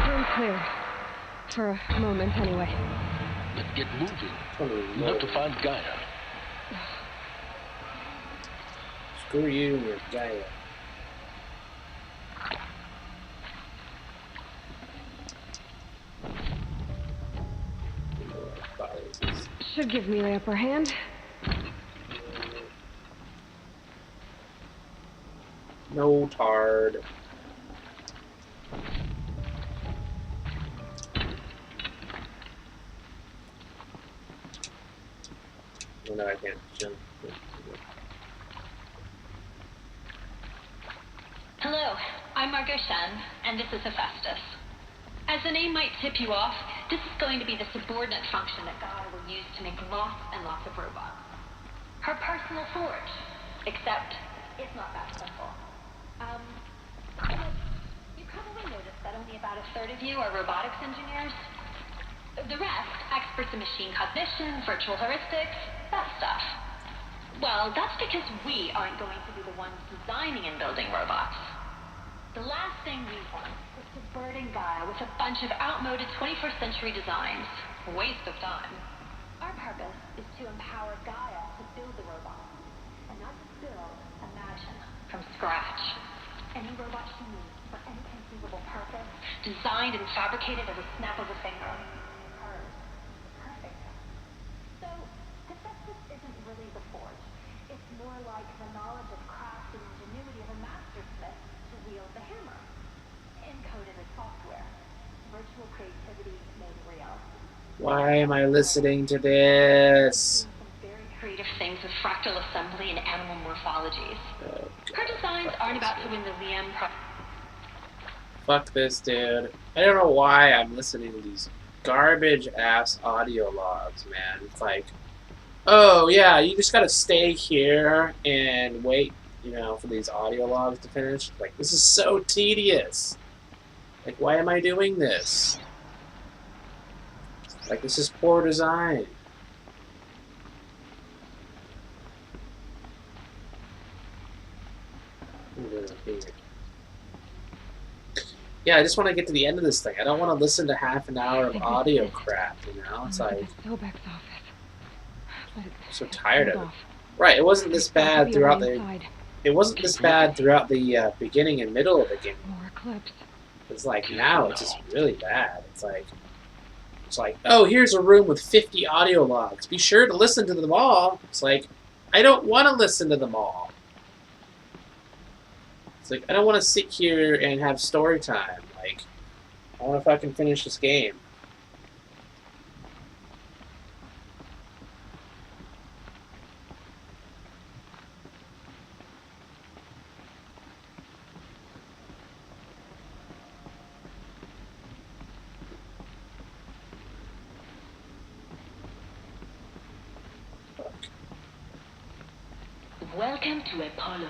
Room clear. For a moment, anyway. Then get moving. You have to find Gaia. Screw you and your Gaia. should give me the upper hand. No tard. Oh, no, I can't jump. Hello, I'm Margot Shen, and this is Hephaestus. As the name might tip you off, this is going to be the subordinate function that Gaia will use to make lots and lots of robots. Her personal forge. Except, it's not that simple. You probably noticed that only about a third of you are robotics engineers. The rest, experts in machine cognition, virtual heuristics, that stuff. Well, that's because we aren't going to be the ones designing and building robots. The last thing we want is subverting Gaia with a bunch of outmoded 21st century designs. Waste of time. Our purpose is to empower Gaia to build the robots. And not just build, imagine, from scratch. Any robot she needs for any conceivable purpose, designed and fabricated at a snap of a finger. Hers. Perfect. So, Hephaestus isn't really the forge. It's more like the knowledge of craft and ingenuity of a mastersmith to wield the hammer. Encoded as software. Virtual creativity made real. Why am I listening to this? Very creative things with fractal assembly and animal morphologies. Her designs aren't about to win the Liam Prize. Fuck this, dude. I don't know why I'm listening to these garbage-ass audio logs, man. It's like, oh, yeah, you just gotta stay here and wait, you know, for these audio logs to finish. Like, this is so tedious. Like, why am I doing this? Like, this is poor design. Yeah, I just want to get to the end of this thing. I don't want to listen to half an hour of audio crap, you know? It's like... I'm so tired of it. Right, it wasn't this bad throughout the... It wasn't this bad throughout the beginning and middle of the game. More clips. It's like, now it's just really bad. It's like, oh, here's a room with 50 audio logs. Be sure to listen to them all. It's like, I don't want to listen to them all. It's like, I don't want to sit here and have story time. Like, I want to fucking finish this game. Welcome to Apollo,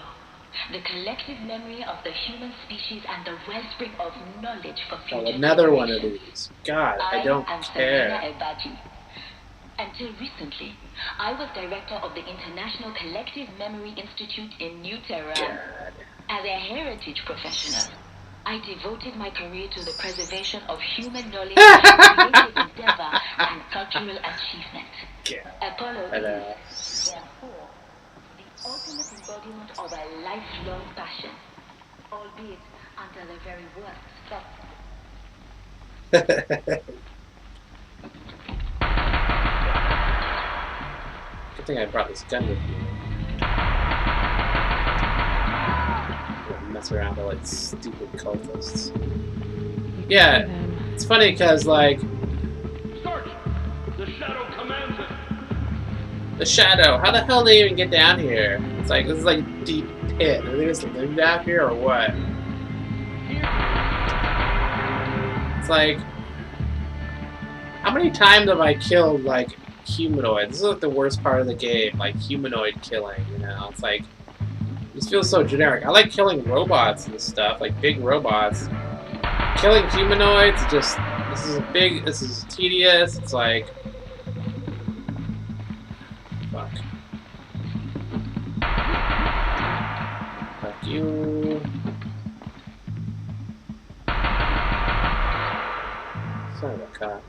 the collective memory of the human species and the wellspring of knowledge for future Oh, another one of generations. these. God, I don't am care. Serena Ebadi. Until recently, I was director of the International Collective Memory Institute in New Tehran. As a heritage professional, I devoted my career to the preservation of human knowledge, creative endeavor, and cultural achievement. Apollo is, therefore, the ultimate embodiment of a lifelong passion, albeit under the very worst circumstances. Good thing I brought this gun with me. Mess around with like stupid cultists. Yeah, it's funny because like Search! The Shadow commands it! the Shadow. How the hell did they even get down here? It's like this is like a deep pit. Are they just live down here or what? It's like, how many times have I killed like humanoids? This is like the worst part of the game, like humanoid killing. You know, it's like. This feels so generic. I like killing robots and stuff, like big robots. Killing humanoids, just this is tedious. It's like, fuck. Fuck you. Son of a cock.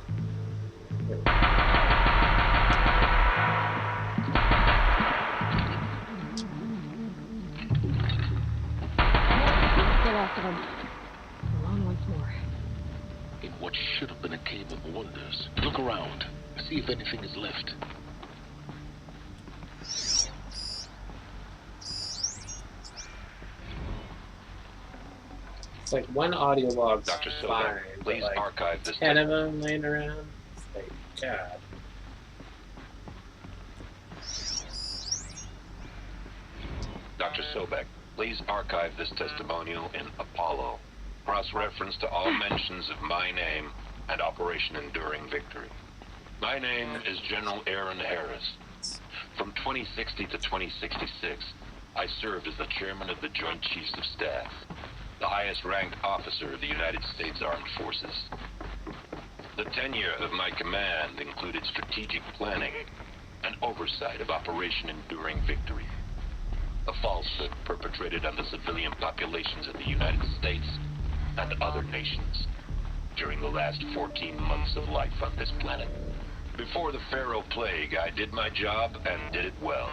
Along once more. In what should have been a cave of wonders, look around. See if anything is left. It's like one audio log's Dr. fine, Sobek, but please like archive this 10 of them laying around. It's like, God. Dr. Sobek, please archive this testimonial in Apollo. Cross-reference to all mentions of my name and Operation Enduring Victory. My name is General Aaron Harris. From 2060 to 2066, I served as the chairman of the Joint Chiefs of Staff, the highest-ranked officer of the United States Armed Forces. The tenure of my command included strategic planning and oversight of Operation Enduring Victory, a falsehood perpetrated on the civilian populations of the United States and other nations during the last 14 months of life on this planet. Before the Pharaoh Plague, I did my job and did it well.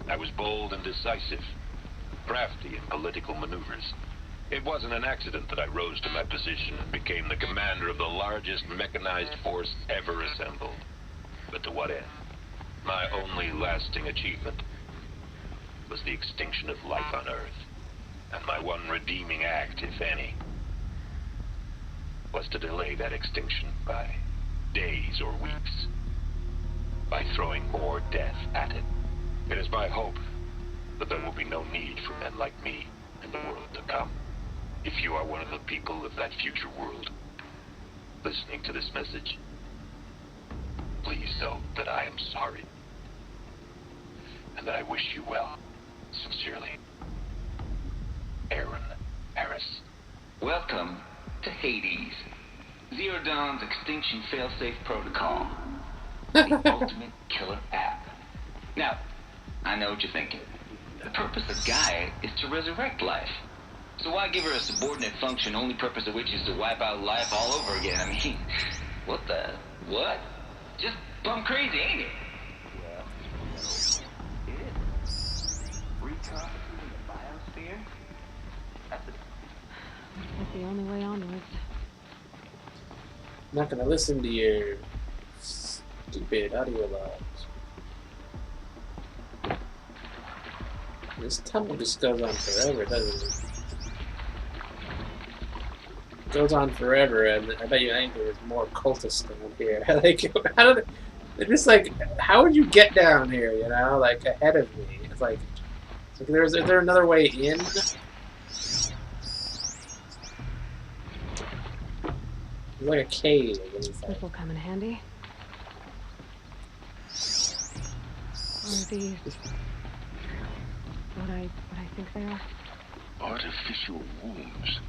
I was bold and decisive, crafty in political maneuvers. It wasn't an accident that I rose to my position and became the commander of the largest mechanized force ever assembled. But to what end? My only lasting achievement was the extinction of life on Earth. And my one redeeming act, if any, was to delay that extinction by days or weeks, by throwing more death at it. It is my hope that there will be no need for men like me in the world to come. If you are one of the people of that future world listening to this message, please know that I am sorry and that I wish you well. Sincerely, Aaron Harris. Welcome to Hades, Zero Dawn's extinction failsafe protocol, the ultimate killer app. Now, I know what you're thinking. The purpose of Gaia is to resurrect life. So why give her a subordinate function, only purpose of which is to wipe out life all over again? I mean, what? Just plumb crazy, ain't it? Well, it is. Reconstituting the biosphere? That's the only way onwards. I'm not gonna listen to your stupid audio logs. This tunnel just goes on forever, doesn't it? It goes on forever, and I bet you think there's more cultists down here. Like, how do they just like, how would you get down here? You know, like ahead of me. It's like is there another way in? There's like a cave. This will come in handy. Or these? What I think they are? Artificial wombs.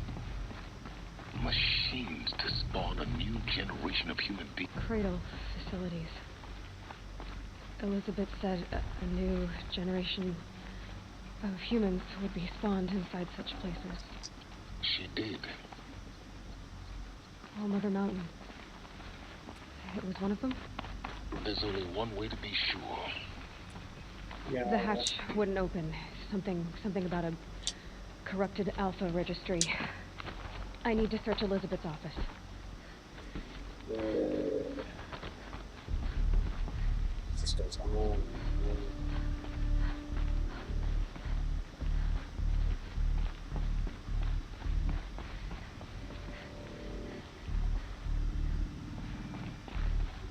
Machines to spawn a new generation of human beings. Cradle facilities. Elizabeth said a new generation of humans would be spawned inside such places. She did. Oh, Mother Mountain. It was one of them? There's only one way to be sure. Yeah. The hatch wouldn't open. Something about a corrupted alpha registry. I need to search Elizabeth's office. This goes on.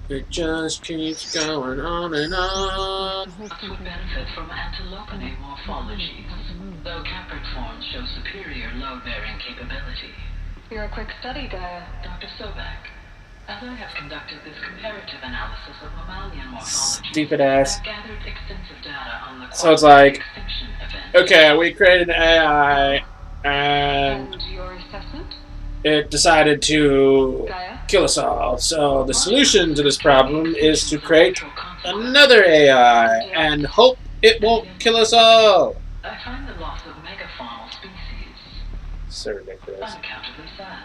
It just keeps going on and on. Would benefit from antilopony morphologies, though Capricorn shows superior load-bearing capability. You're a quick study, Gaia. Dr. Sobek, as I have conducted this comparative analysis of mammalian morphology, Stupid ass. I've gathered extensive data on the So it's like, extinction event. okay, we created an AI, and your assessment? it decided to kill us all. So the solution to this problem is to create another AI and hope it won't kill us all. I find the loss of megafaunal species So ridiculous. unaccountably sad.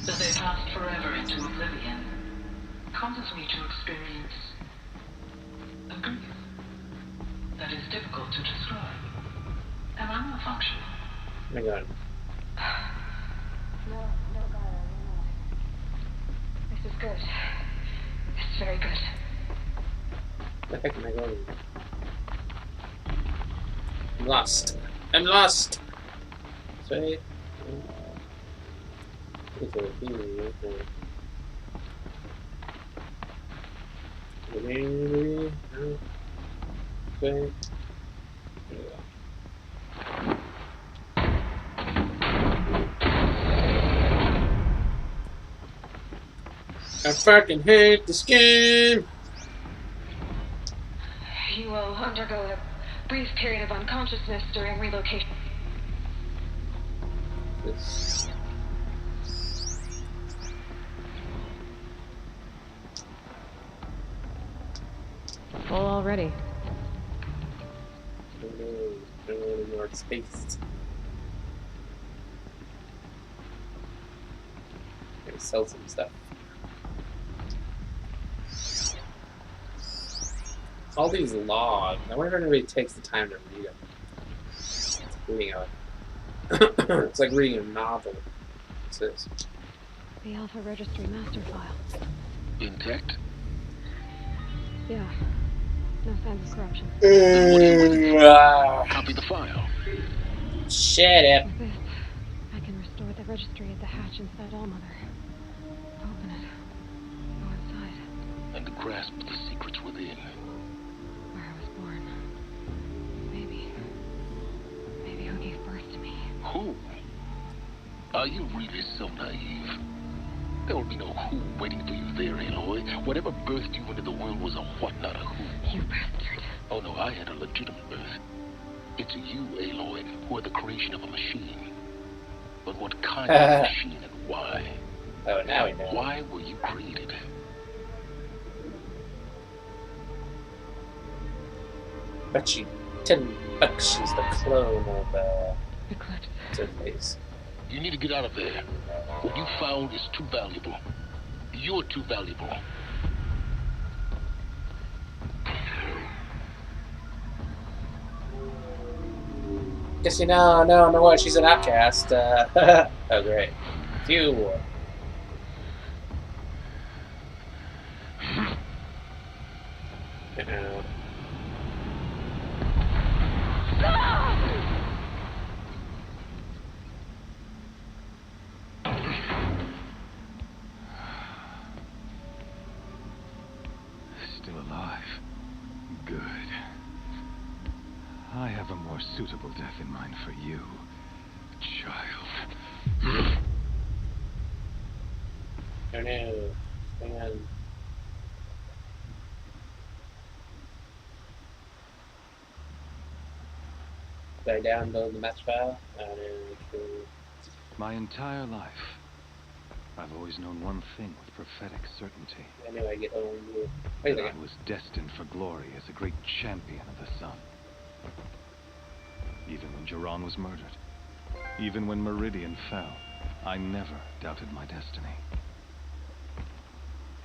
That they passed forever into oblivion causes me to experience a grief that is difficult to describe. Am I malfunctioning? Oh my god. No, Gaia, no. This is good. It's very good. Where the heck am I going? I'm lost. I'm lost! Sorry. Okay. I fucking hate this game. You will undergo a brief period of unconsciousness during relocation. This. Full already. No more space. Maybe sell some stuff. All these logs. I wonder if anybody takes the time to read them. It's reading a it's like reading a novel. What's this? The Alpha Registry master file. Intact? Yeah. No signs of corruption. Copy the file. Shut up. With this, I can restore the registry at the hatch inside Allmother. Open it. Go inside. And grasp the secrets within. Where I was born. Maybe who gave birth to me. Who? Are you really so naive? There will be no who waiting for you there, Aloy. Whatever birthed you into the world was a what, not a who. You bastard. Oh no, I had a legitimate birth. It's you, Aloy, who are the creation of a machine. But what kind of machine and why? Oh, now we know. Why were you created? Bet you $10 she's the clone of Eclipse. Interface. You need to get out of there. What you found is too valuable. You're too valuable. Guess you know what? She's an outcast. Oh, great. Phew. Still alive. Good. I have a more suitable death in mind for you, child. Oh no. Hang on. Did I download the match file? Oh no. My entire life, I've always known one thing with prophetic certainty. I knew I'd get over you. That I was destined for glory as a great champion of the sun. Even when Jiran was murdered, even when Meridian fell, I never doubted my destiny.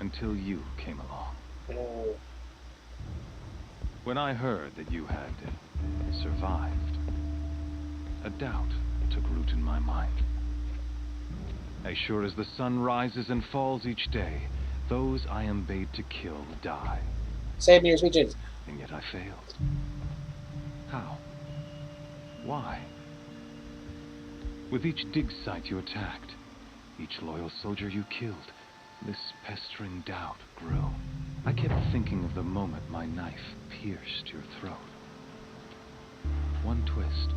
Until you came along. No. When I heard that you had survived, a doubt took root in my mind. As sure as the sun rises and falls each day, those I am bade to kill die. Save me your speeches. And yet I failed. How? Why? With each dig site you attacked, each loyal soldier you killed, this pestering doubt grew. I kept thinking of the moment my knife pierced your throat. One twist,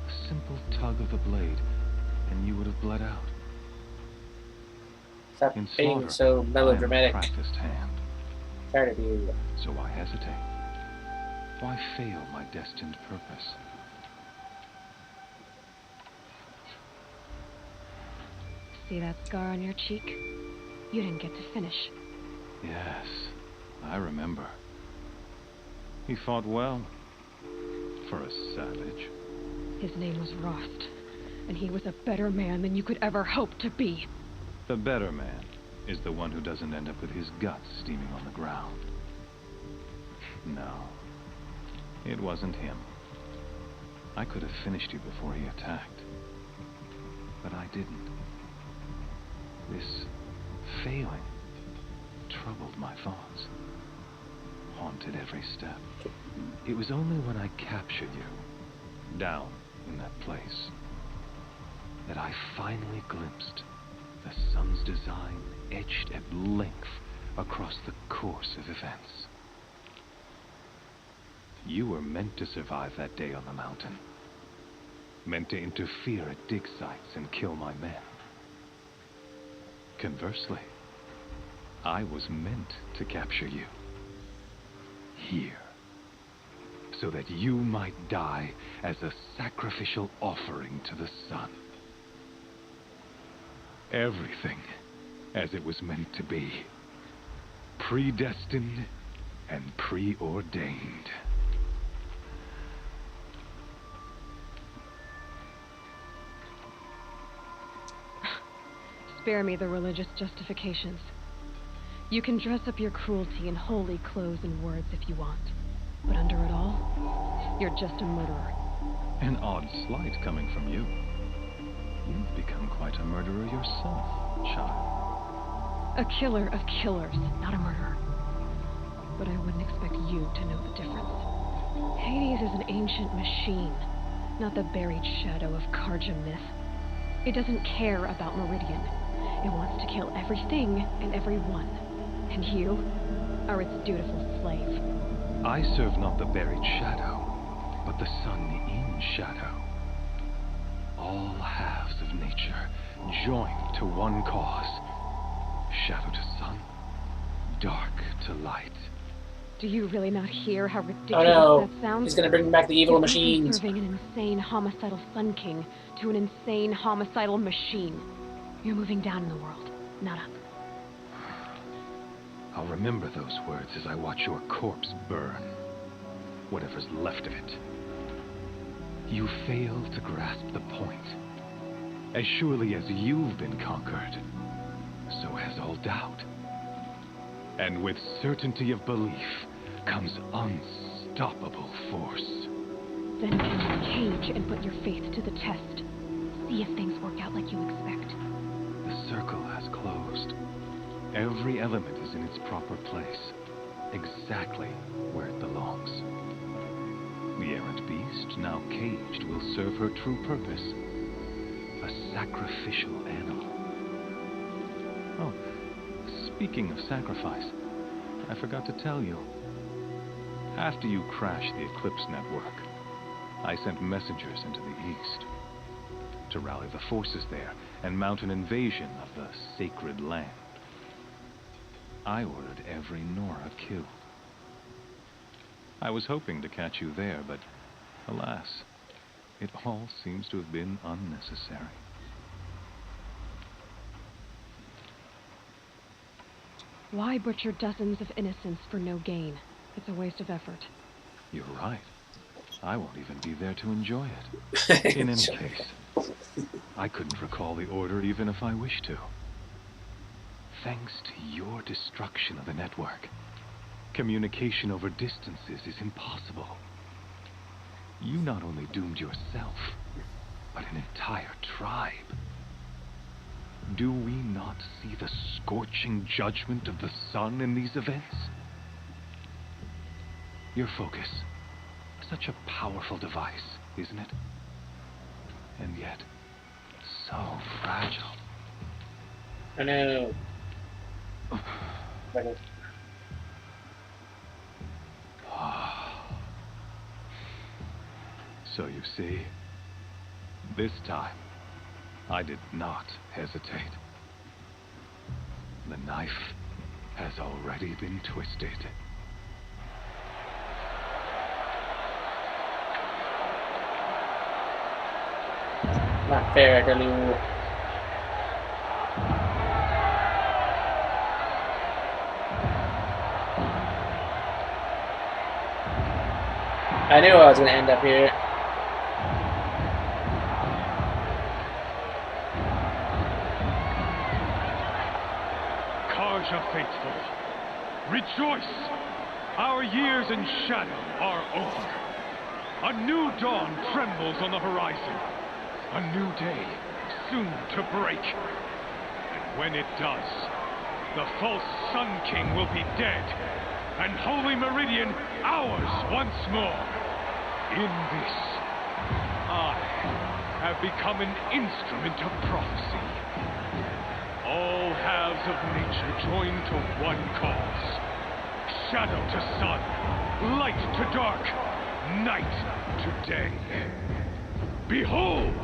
a simple tug of the blade, and you would have bled out. Stop In being slaughter, so melodramatic. I am a practiced hand. Tired of you. So why hesitate? Why fail my destined purpose? See that scar on your cheek? You didn't get to finish. Yes, I remember. He fought well. For a savage. His name was Rost, and he was a better man than you could ever hope to be. The better man is the one who doesn't end up with his guts steaming on the ground. No, it wasn't him. I could have finished you before he attacked. But I didn't. This failing troubled my thoughts, haunted every step. It was only when I captured you, down in that place, that I finally glimpsed The sun's design etched at length across the course of events. You were meant to survive that day on the mountain. Meant to interfere at dig sites and kill my men. Conversely, I was meant to capture you. Here. So that you might die as a sacrificial offering to the sun. Everything as it was meant to be. Predestined and preordained. Spare me the religious justifications. You can dress up your cruelty in holy clothes and words if you want. But under it all, you're just a murderer. An odd slight coming from you. You've become quite a murderer yourself, child. A killer of killers, not a murderer. But I wouldn't expect you to know the difference. Hades is an ancient machine, not the buried shadow of Carja myth. It doesn't care about Meridian. It wants to kill everything and everyone. And you are its dutiful slave. I serve not the buried shadow, but the sun in shadow. All halves of nature joined to one cause. Shadow to sun, dark to light. Do you really not hear how ridiculous Oh no, that sounds? he's gonna bring back the evil machines. Serving an insane homicidal Sun King to an insane homicidal machine. You're moving down in the world, not up. I'll remember those words as I watch your corpse burn. Whatever's left of it. You fail to grasp the point. As surely as you've been conquered, so has all doubt. And with certainty of belief comes unstoppable force. Then enter the cage and put your faith to the test. See if things work out like you expect. The circle has closed. Every element is in its proper place, exactly where it belongs. The errant beast, now caged, will serve her true purpose. A sacrificial animal. Oh, speaking of sacrifice, I forgot to tell you. After you crashed the Eclipse network, I sent messengers into the east to rally the forces there and mount an invasion of the sacred land. I ordered every Nora killed. I was hoping to catch you there, but alas, it all seems to have been unnecessary. Why butcher dozens of innocents for no gain? It's a waste of effort. You're right. I won't even be there to enjoy it. In any case, I couldn't recall the order even if I wished to. Thanks to your destruction of the network, communication over distances is impossible. You not only doomed yourself, but an entire tribe. Do we not see the scorching judgment of the sun in these events? Your focus, such a powerful device, isn't it? And yet, so fragile. I know. So you see, this time, I did not hesitate. The knife has already been twisted. Not fair, Dalu. I knew I was going to end up here. Carja faithful, rejoice! Our years in shadow are over. A new dawn trembles on the horizon. A new day soon to break. And when it does, the false Sun King will be dead, and Holy Meridian ours once more. In this, I have become an instrument of prophecy. All halves of nature join to one cause. Shadow to sun, light to dark, night to day. Behold!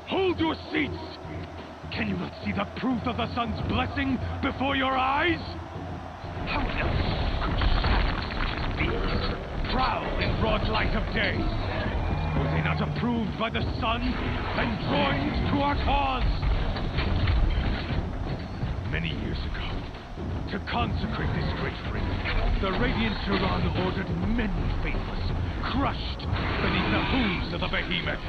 Hold your seats! Can you not see the proof of the sun's blessing before your eyes? How else could shadows such as these prowl in broad light of day? Were they not approved by the sun and joined to our cause? Many years ago, to consecrate this great ring, the Radiant Turan ordered many faithless, crushed beneath the hooves of the behemoth.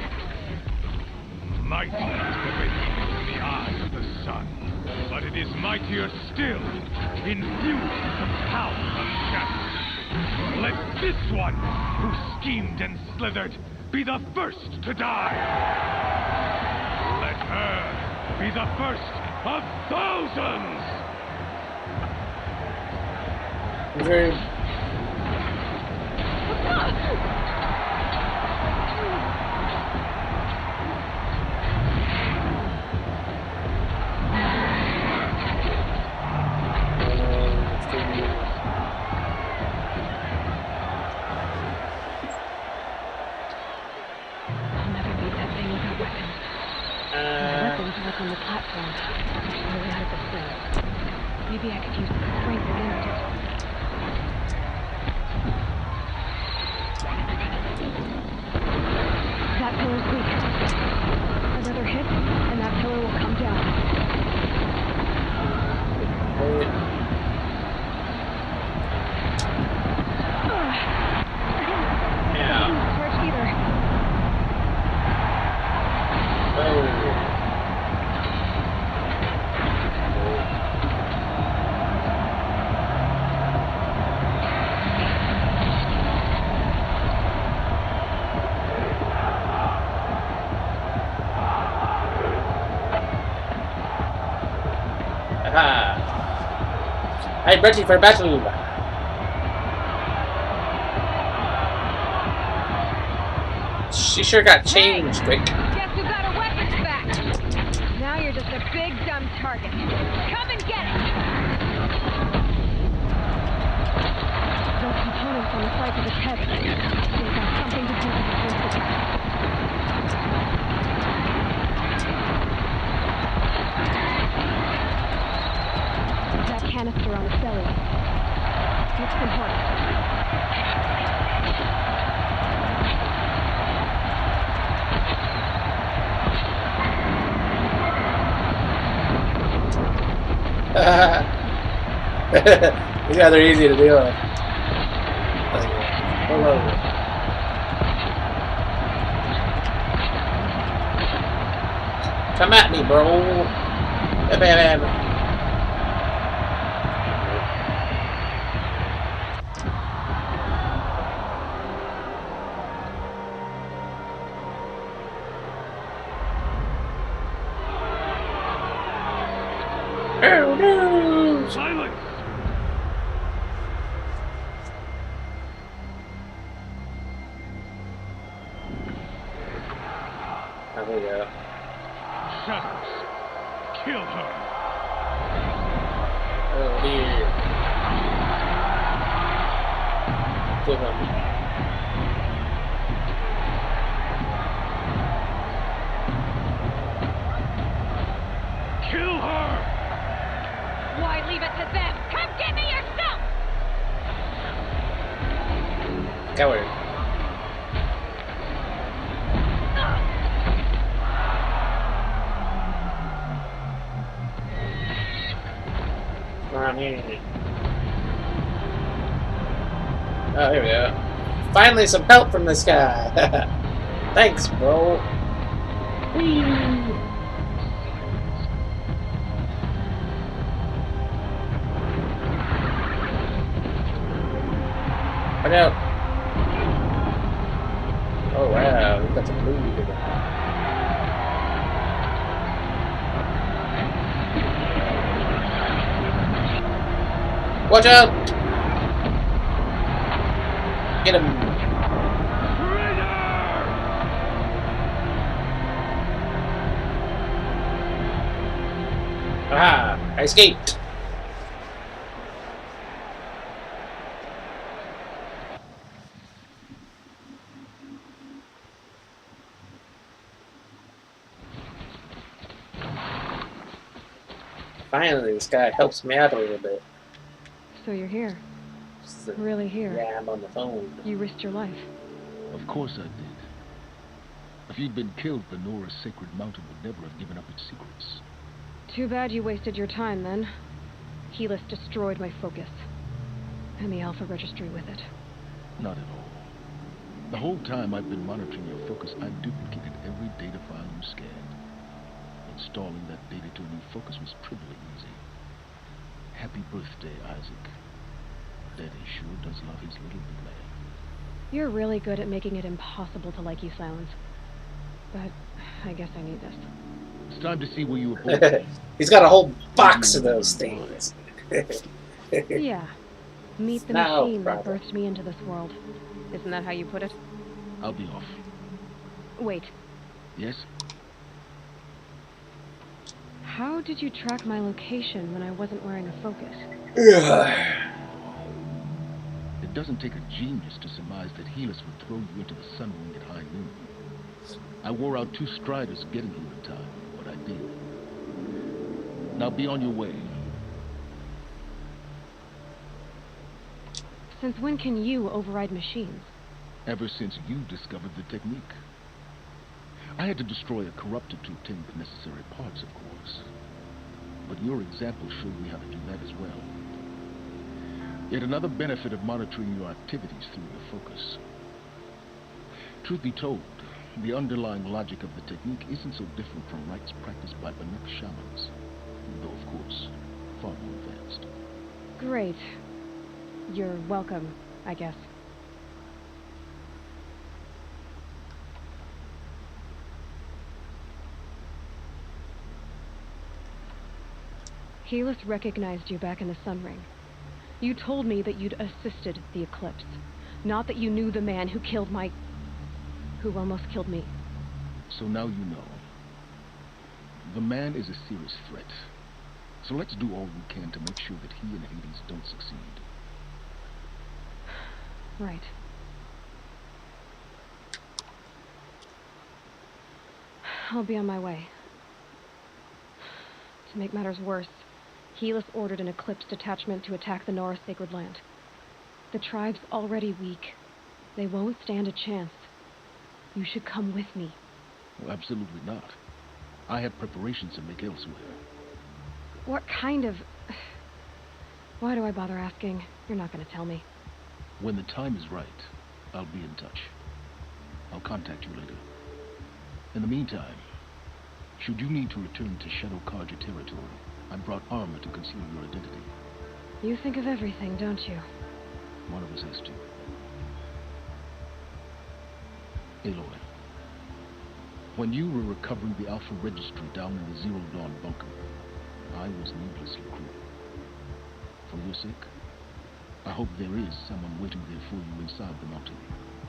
Mighty is the behemoth in the eye of the sun, but it is mightier still, infused with the power of shadow. Let this one, who schemed and slithered, be the first to die. Let her be the first of thousands! On the platform, slowly out of the floor. Maybe I could use my strength against it. That pillar's weak. Another hit, and that pillar will come down. Yeah. Search either. Oh. I'm ready for battle. She sure got changed quick. Guess who got our weapons back? Now you're just a big dumb target. Come and get it! Those components on the sides of his head. They've got something to do with the force. That canister on his belly. It's important. These guys are easy to deal with. Hello. Come at me, bro. Oh no! Silence! There we go. Shadows, kill her! Oh dear. Kill him. Kill her! Why leave it to them? Come get me yourself! Coward. Around here. Oh, here we go. Finally, some help from this guy. Thanks, bro. Whee! Look out! Oh wow, we've got some blue together. Watch out! Get him! Aha! I escaped! Finally, this guy helps me out a little bit. So you're here. Really here? Yeah, I'm on the phone. You risked your life. Of course I did. If you'd been killed, the Nora's Sacred Mountain would never have given up its secrets. Too bad you wasted your time, then. Helis destroyed my focus. And the Alpha Registry with it. Not at all. The whole time I've been monitoring your focus, I've duplicated every data file you scanned. Installing that data to a new focus was trivially easy. Happy birthday, Isaac. Daddy sure does love his little big man. You're really good at making it impossible to like you, Silence. But I guess I need this. It's time to see where you were born. He's got a whole box of those things. Yeah. Meet the machine that birthed me into this world. Isn't that how you put it? I'll be off. Wait. Yes? How did you track my location when I wasn't wearing a focus? It doesn't take a genius to surmise that Helis would throw you into the sun ring at high noon. I wore out 2 striders getting you in time, but I did. Now be on your way. Since when can you override machines? Ever since you discovered the technique. I had to destroy a corruptor to obtain the necessary parts, of course. But your example showed me how to do that as well. Yet another benefit of monitoring your activities through your focus. Truth be told, the underlying logic of the technique isn't so different from rites practiced by Banuk shamans, though of course, far more advanced. Great. You're welcome, I guess. Helis recognized you back in the Sun Ring. You told me that you'd assisted the Eclipse, not that you knew the man who killed who almost killed me. So now you know. The man is a serious threat. So let's do all we can to make sure that he and Hades don't succeed. Right. I'll be on my way. To make matters worse, Helis ordered an Eclipse detachment to attack the Nora Sacred Land. The tribe's already weak. They won't stand a chance. You should come with me. Well, absolutely not. I have preparations to make elsewhere. What kind of... Why do I bother asking? You're not going to tell me. When the time is right, I'll be in touch. I'll contact you later. In the meantime, should you need to return to Shadow Carja territory, I brought armor to conceal your identity. You think of everything, don't you? One of us has to. Aloy, when you were recovering the Alpha Registry down in the Zero Dawn bunker, I was needlessly cruel. For your sake, I hope there is someone waiting there for you inside the mountain.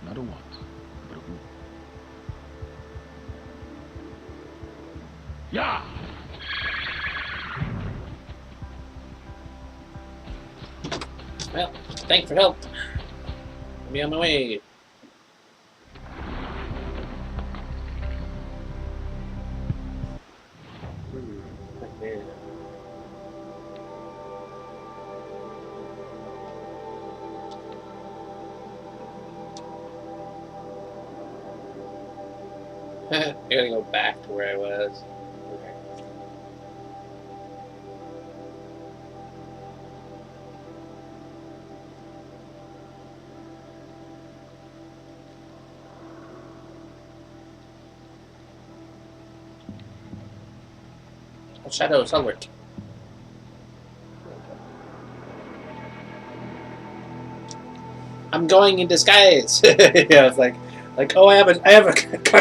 Not a what, but a who. Yeah! Well, thanks for help. I'll be on my way. I gotta go back to where I was. Okay. Shadows alert. I'm going in disguise. Yeah, it's like, oh, I have a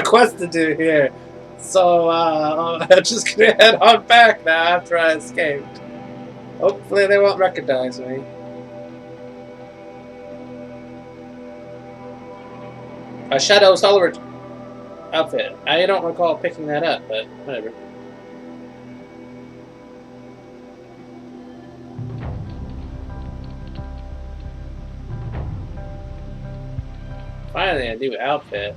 quest to do here, so I'm just gonna head on back now after I escaped. Hopefully, they won't recognize me. A Shadow Stalwart outfit. I don't recall picking that up, but whatever. Finally, a new outfit.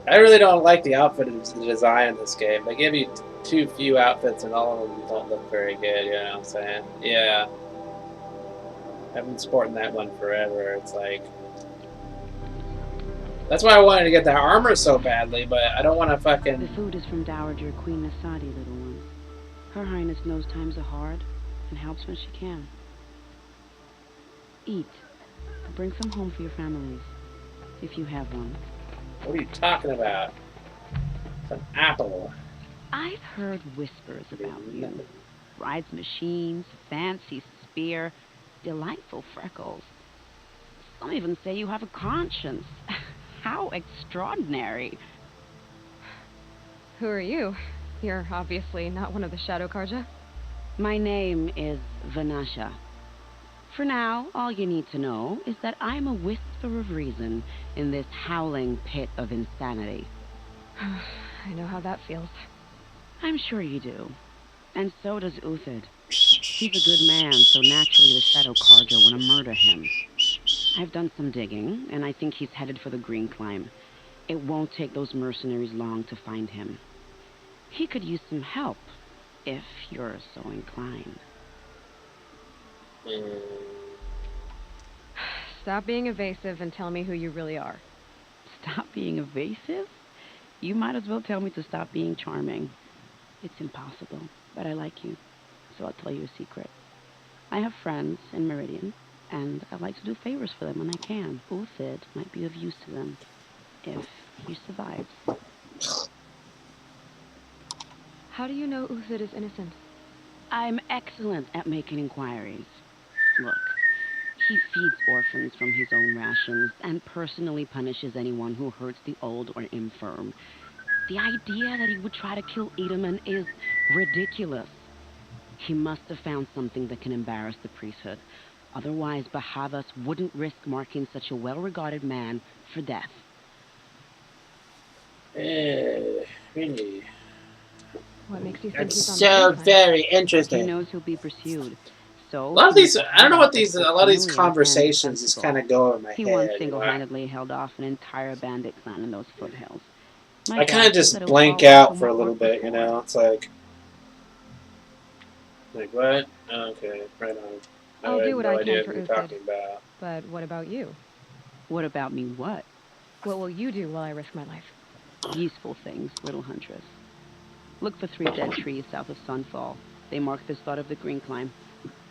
I really don't like the outfit design in this game. They give you too few outfits and all of them don't look very good, you know what I'm saying? Yeah. I've been sporting that one forever. It's like... That's why I wanted to get that armor so badly, but I don't want to fucking... The food is from Dowager Queen Nasadi, little one. Her Highness knows times are hard and helps when she can. Eat. Bring some home for your families, if you have one. What are you talking about? It's an apple. I've heard whispers about you. Rides machines, fancy spear, delightful freckles. Some even say you have a conscience. How extraordinary. Who are you? You're obviously not one of the Shadow Carja. My name is Vanasha. For now, all you need to know is that I'm a whisper of reason in this howling pit of insanity. I know how that feels. I'm sure you do. And so does Uthid. He's a good man, so naturally the Shadow Carja want to murder him. I've done some digging, and I think he's headed for the Green Climb. It won't take those mercenaries long to find him. He could use some help, if you're so inclined. Stop being evasive and tell me who you really are. Stop being evasive? You might as well tell me to stop being charming. It's impossible, but I like you, so I'll tell you a secret. I have friends in Meridian, and I like to do favors for them when I can. Uthid might be of use to them, if he survives. How do you know Uthid is innocent? I'm excellent at making inquiries. Look, he feeds orphans from his own rations and personally punishes anyone who hurts the old or infirm. The idea that he would try to kill Edelman is ridiculous. He must have found something that can embarrass the priesthood. Otherwise, Bahavas wouldn't risk marking such a well-regarded man for death. Really? What makes you think It's he's on so the green very interesting. He knows he'll be pursued. So a lot of these, I don't know what these, a lot of these conversations just kind of go over my he head. once single-handedly held off an entire bandit clan in those foothills. I kind of just blank out for a little bit, you know. It's like what? Okay, right on. I'll do what I can for Uthid. Uthid. But what about you? What about me? What? What will you do while I risk my life? Useful things, little huntress. Look for 3 dead trees south of Sunfall. They mark the start of the Green Climb.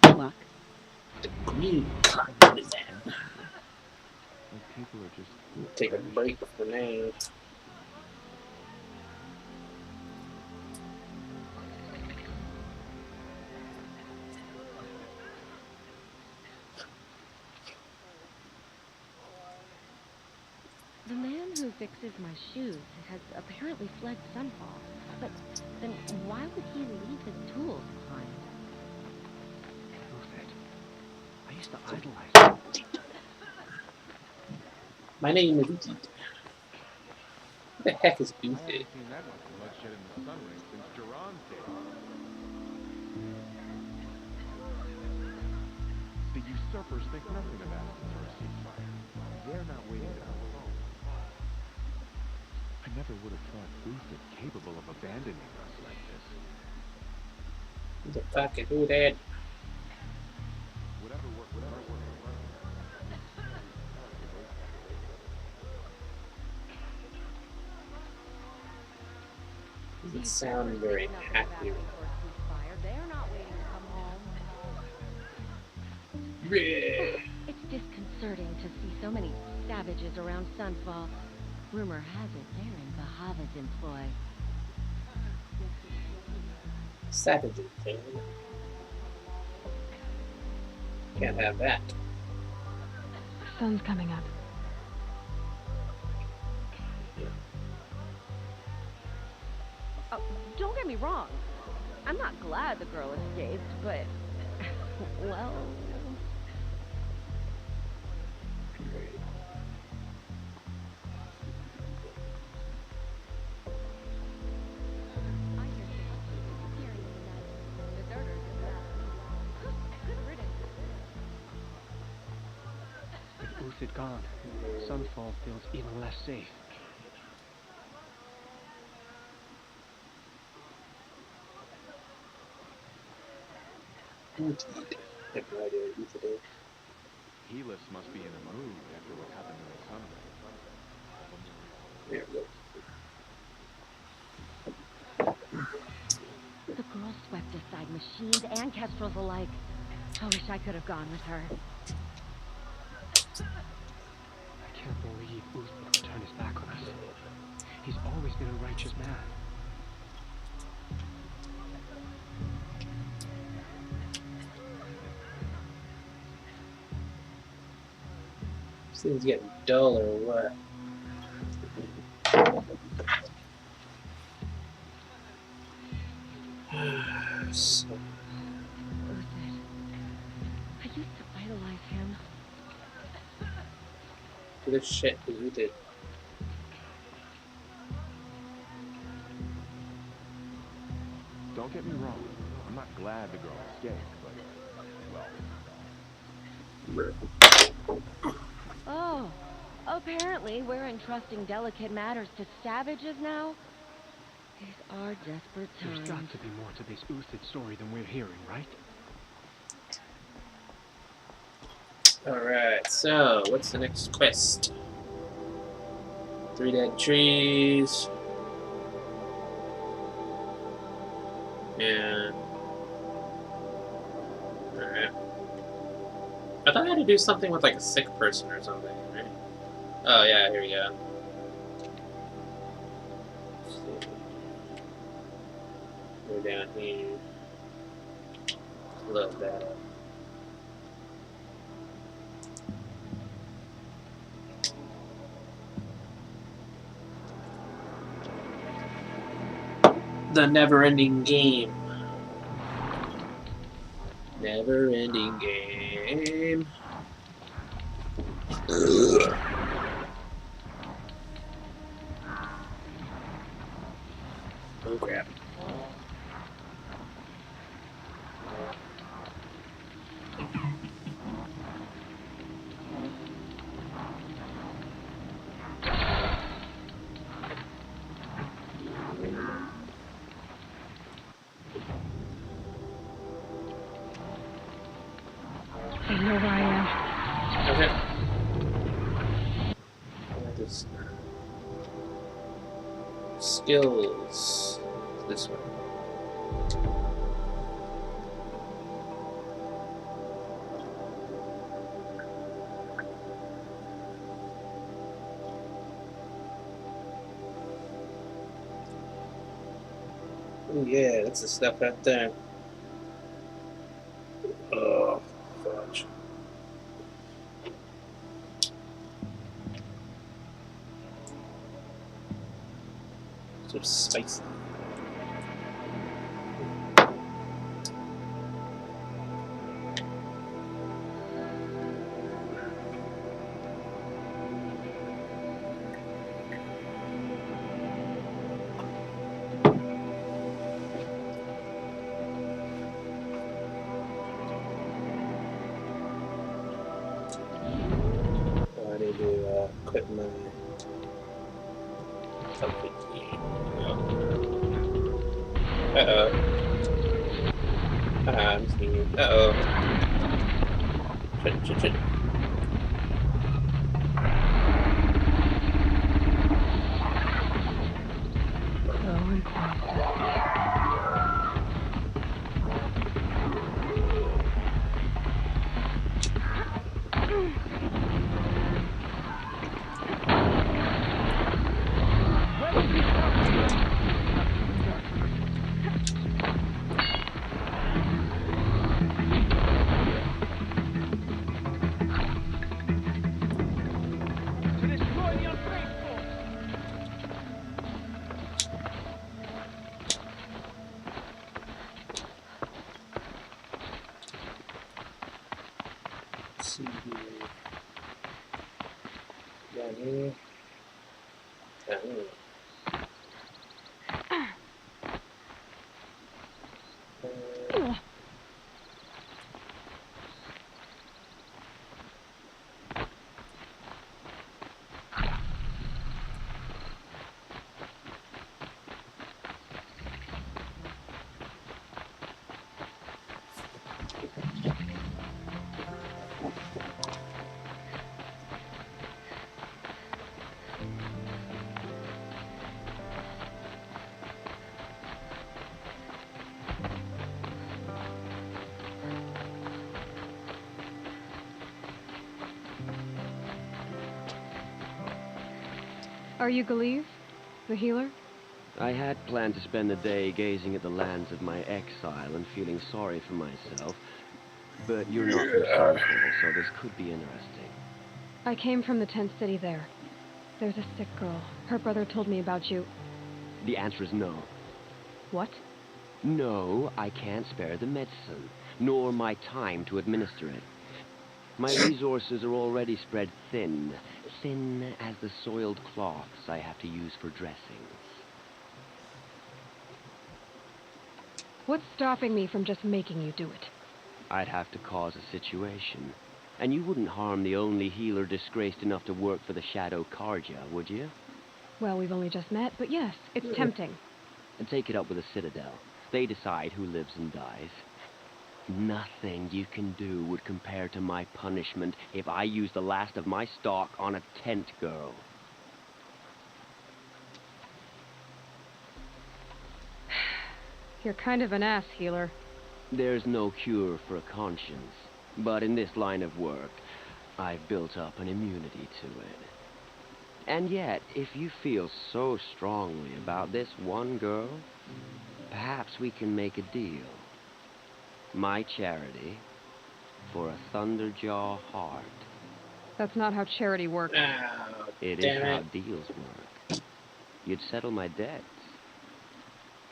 Good luck. The Green Climb. People are just take a break for now. The man who fixes my shoes has apparently fled Sunfall. But then why would he leave his tools behind? I used to idolize him. My name is Uthid. Who the heck is Uthid? I haven't seen that much bloodshed in the Sun Ring since Duran's day. The usurpers think nothing of asking for a ceasefire. They're not waiting to come home. I never would have thought Uthid capable of abandoning us like this. Who the fuck is Uthid? Whatever work. Doesn't sound very happy. They're not waiting to come home. It's disconcerting to see so many savages around Sunfall. Rumor has it they're in Bahava's employ. Savages, dude. Can't have that. The sun's coming up. Oh, don't get me wrong. I'm not glad the girl escaped, but well. Uthid gone, Sunfall feels even less safe. I have no idea what Uthid is. Helis must be in a mood after what happened in the tunnel. There we go. The girl swept aside machines and kestrels alike. I wish I could have gone with her. I can't believe Uthid would turn his back on us. He's always been a righteous man. This thing's getting dull or what? So. Uthid. I used to idolize him. Who the shit did you did? Don't get me wrong. I'm not glad the girl escaped, but, well... Oh, apparently we're entrusting delicate matters to savages now. These are desperate times. There's got to be more to this Uthid story than we're hearing, right? Alright, so what's the next quest? 3 dead trees. And alright. I thought I had to do something with like a sick person or something, right? Oh yeah, here we go. Let's see. We're down here. Load that up. The never-ending game. Never-ending game. Ugh. Oh crap. I know where I am. Okay. This skills. This one. Oh yeah, that's the stuff right there. Oh, fudge. So spicy. I need to quit my outfit here. Uh-oh. I'm sneezing. Uh-oh. Shit. Let's see here. Down here. Down here. Are you Galeev, the healer? I had planned to spend the day gazing at the lands of my exile and feeling sorry for myself, but you're not from Sunfall, so this could be interesting. I came from the tent city there. There's a sick girl. Her brother told me about you. The answer is no. What? No, I can't spare the medicine, nor my time to administer it. My resources are already spread thin as the soiled cloths I have to use for dressings. What's stopping me from just making you do it? I'd have to cause a situation. And you wouldn't harm the only healer disgraced enough to work for the Shadow Carja, would you? Well, we've only just met, but yes, it's tempting. And take it up with the Citadel. They decide who lives and dies. Nothing you can do would compare to my punishment if I use the last of my stock on a tent girl. You're kind of an ass, healer. There's no cure for a conscience, but in this line of work, I've built up an immunity to it. And yet, if you feel so strongly about this one girl, perhaps we can make a deal. My charity for a Thunderjaw heart. That's not how charity works. It is how deals work. You'd settle my debts.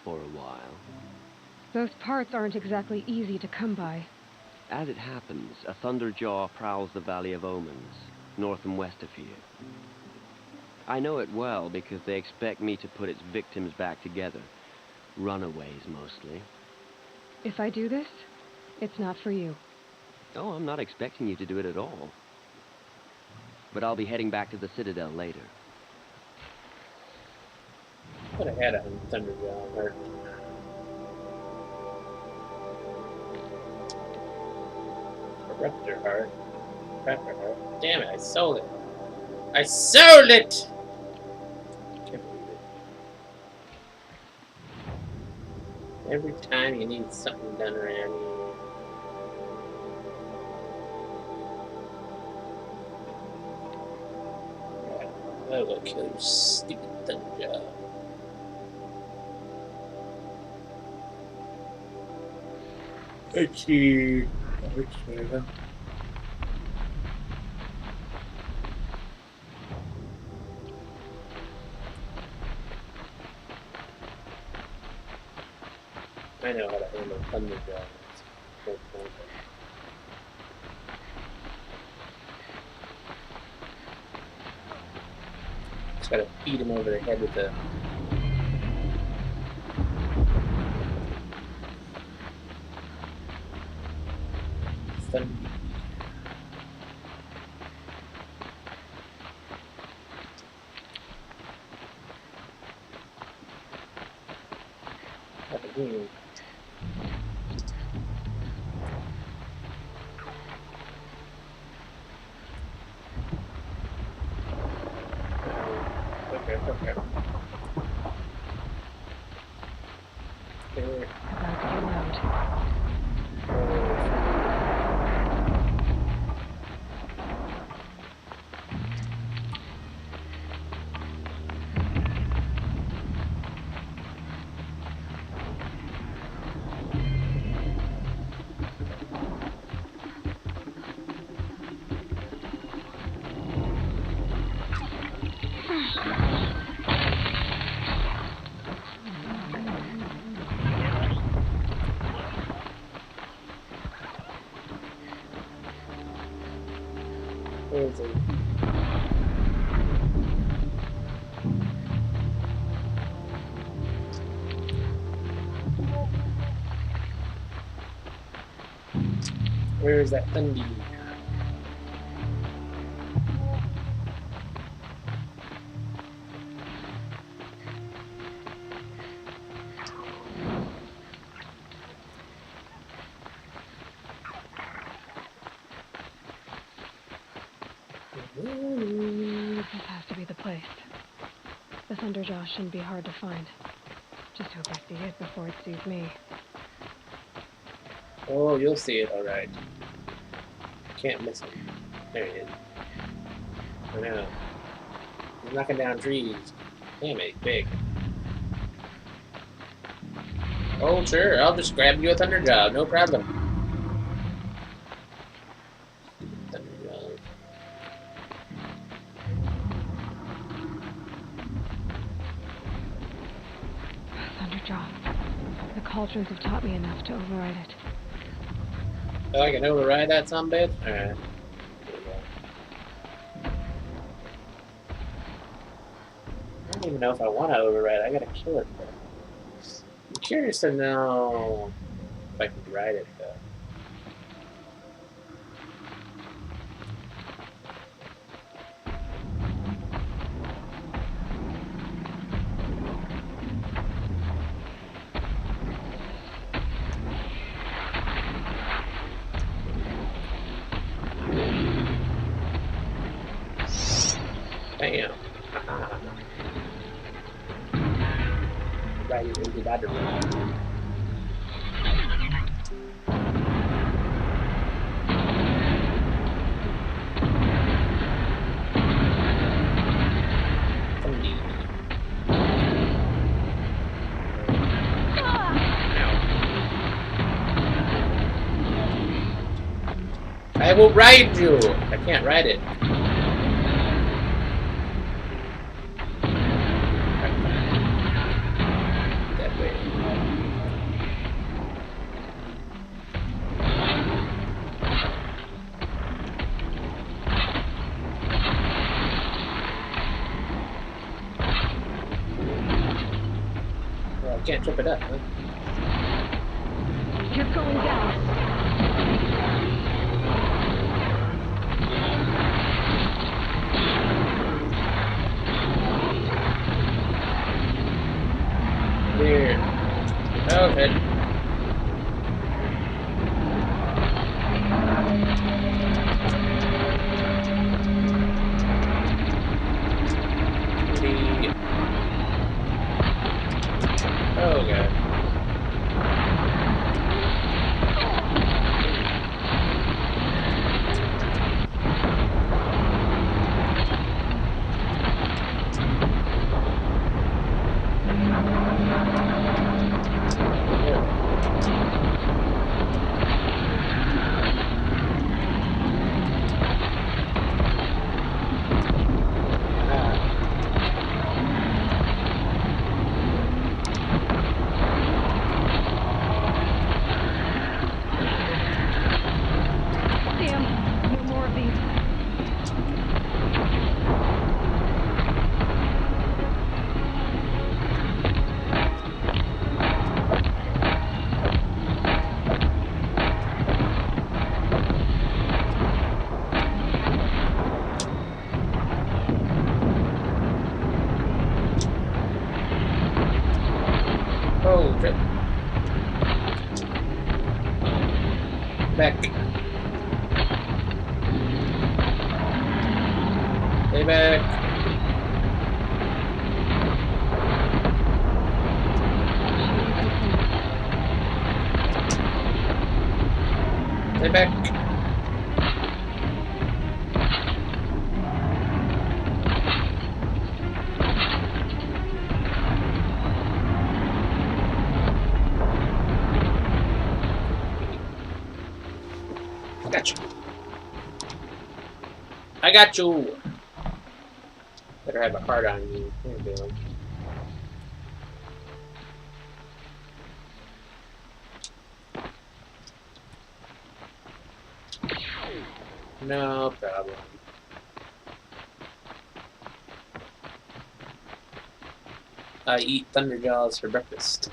For a while. Those parts aren't exactly easy to come by. As it happens, a Thunderjaw prowls the Valley of Omens, north and west of here. I know it well because they expect me to put its victims back together. Runaways, mostly. If I do this, it's not for you. Oh, I'm not expecting you to do it at all. But I'll be heading back to the Citadel later. I could have had a Thunderjaw heart. Corruptor heart. Crapper heart. Damn it, I sold it. I sold it! Can't believe it. Every time you need something done around here. I'll go kill your stupid Thunderjaw. Okay. Whatever. I know how to handle Thunderjaw. Just gotta beat him over the head with the Thunder. What a game. Okay. About to get loud. Where is that Thunder? This has to be the place. The Thunderjaw shouldn't be hard to find. Just hope I see it before it sees me. Oh, you'll see it, alright. Can't miss it. There he is. I know. He's knocking down trees. Damn it, big. Oh, sure. I'll just grab you a Thunderjaw. No problem. Thunderjaw. Thunderjaw. The cauldrons have taught me enough to override it. Oh, I can override that sumbitch? Alright. I don't even know if I want to override. I gotta kill it, though. I'm curious to know if I can ride it, though. Bam. Right into that room. I will ride you! I can't ride it. That way. Well, I can't trip it up, huh? You're going down. Weird. Okay. Oh god. Oh, shit. Back. Stay back. Stay back. Gotcha. I got you. Better have a heart on you. Here, Bill. No problem. I eat Thunderjaws for breakfast.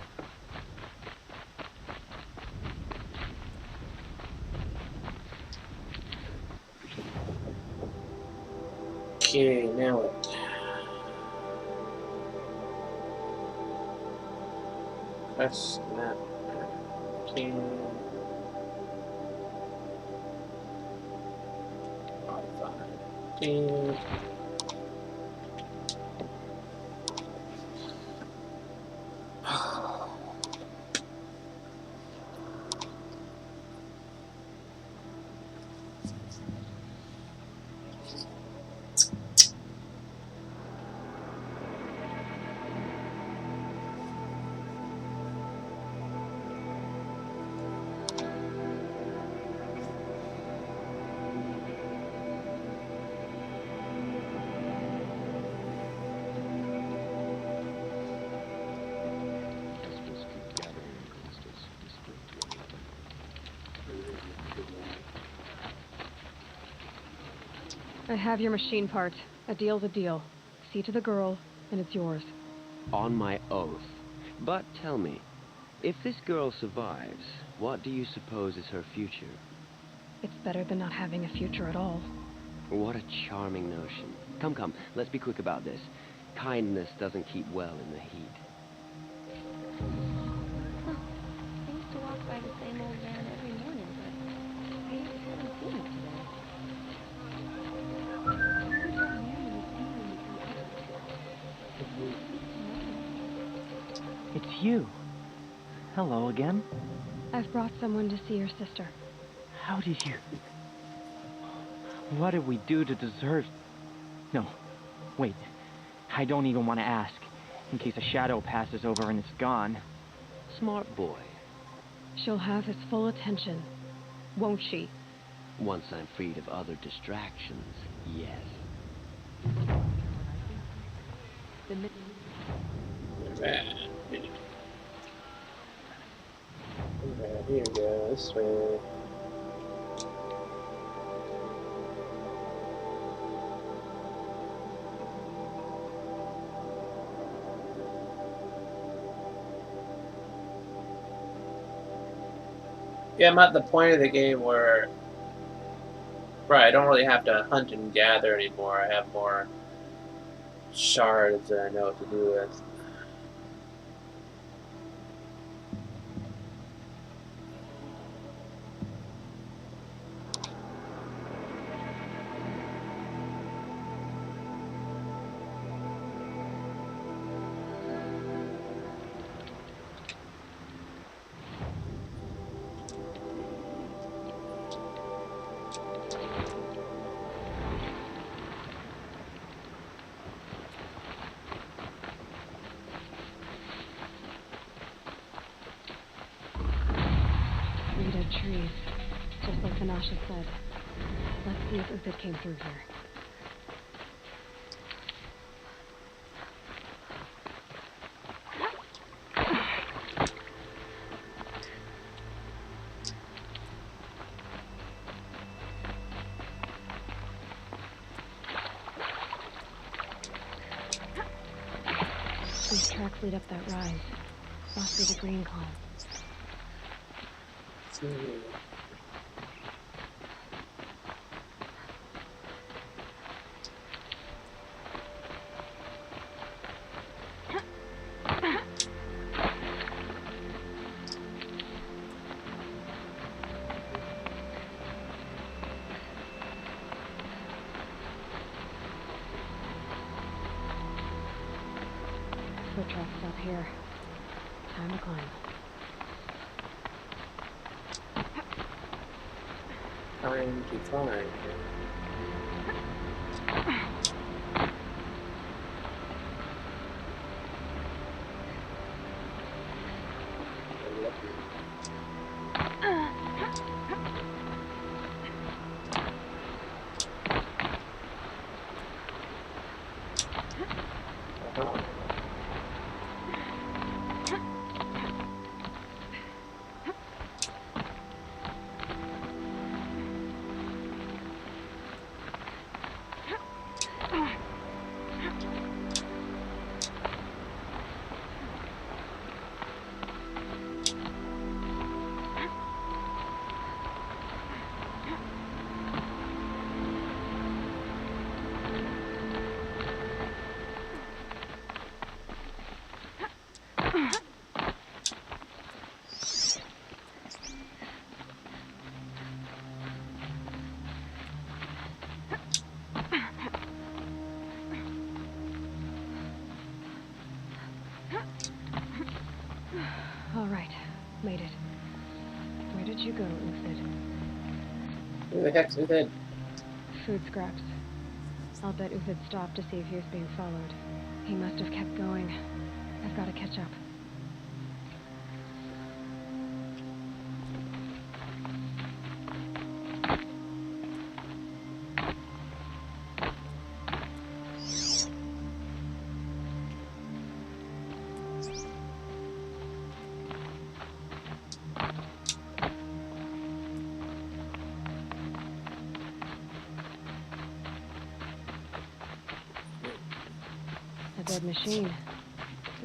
Okay, now what? Press map. Okay. Modify. Okay. I have your machine part. A deal's a deal. See to the girl, and it's yours. On my oath. But tell me, if this girl survives, what do you suppose is her future? It's better than not having a future at all. What a charming notion. Come, come, let's be quick about this. Kindness doesn't keep well in the heat. I used to walk by the same old man every morning, but I haven't seen him today. It's you. Hello again. I've brought someone to see your sister. How did you... What did we do to deserve... No, wait. I don't even want to ask, in case a shadow passes over and it's gone. Smart boy. She'll have his full attention, won't she? Once I'm freed of other distractions, yes. Alright, here we go, this way. Yeah, I'm at the point of the game where I don't really have to hunt and gather anymore. I have more shards that I know what to do with. Trees, just like Tanasha said. Let's see if Uthid came through here. These tracks lead up that rise. Must be the green column. Foot tracks up here. Time to climb. Time to climb. All right, made it. Where did you go, Uthid? Who the heck's Uthid? Food scraps. I'll bet Uthid stopped to see if he was being followed. He must have kept going. I've got to catch up. dead machine.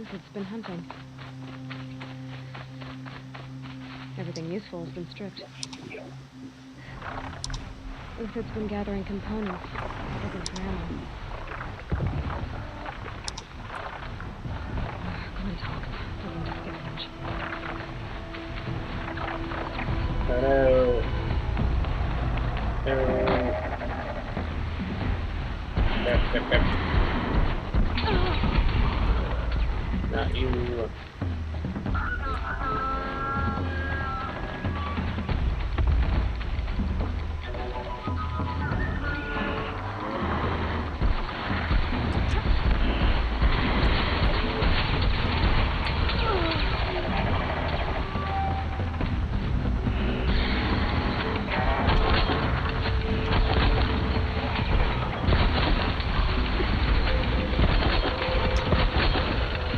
Uthid's been hunting. Everything useful has been stripped. Uthid's been gathering components, looking for ammo. Glenn talks. Don't want to skip lunch. Hello. Hello. Yep. Not you.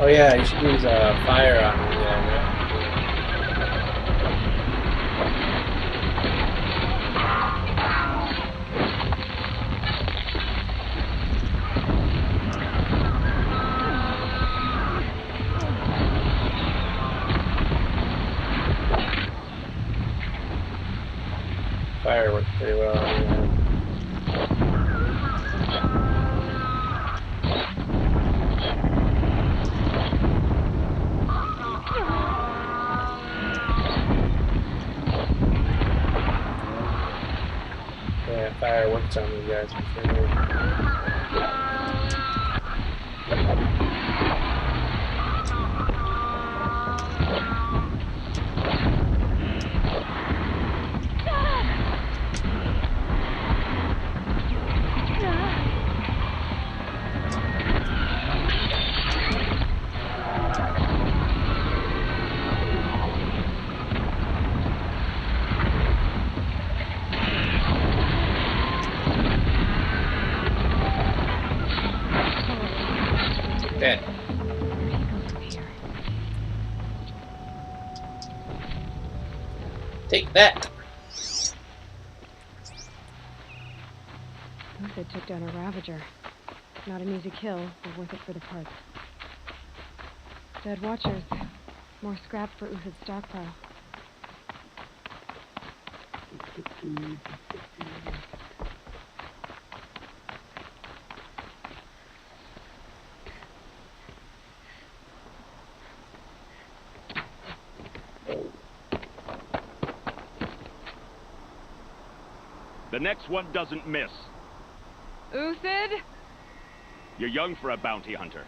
Oh yeah, you should use fire on him, yeah, right? Fire works pretty well on him. Fire works on you guys for sure. Dead. Take that! Uthid took down a Ravager. Not an easy kill, but worth it for the parts. Dead Watchers. More scrap for Uthid's stockpile. The next one doesn't miss. Uthid? You're young for a bounty hunter.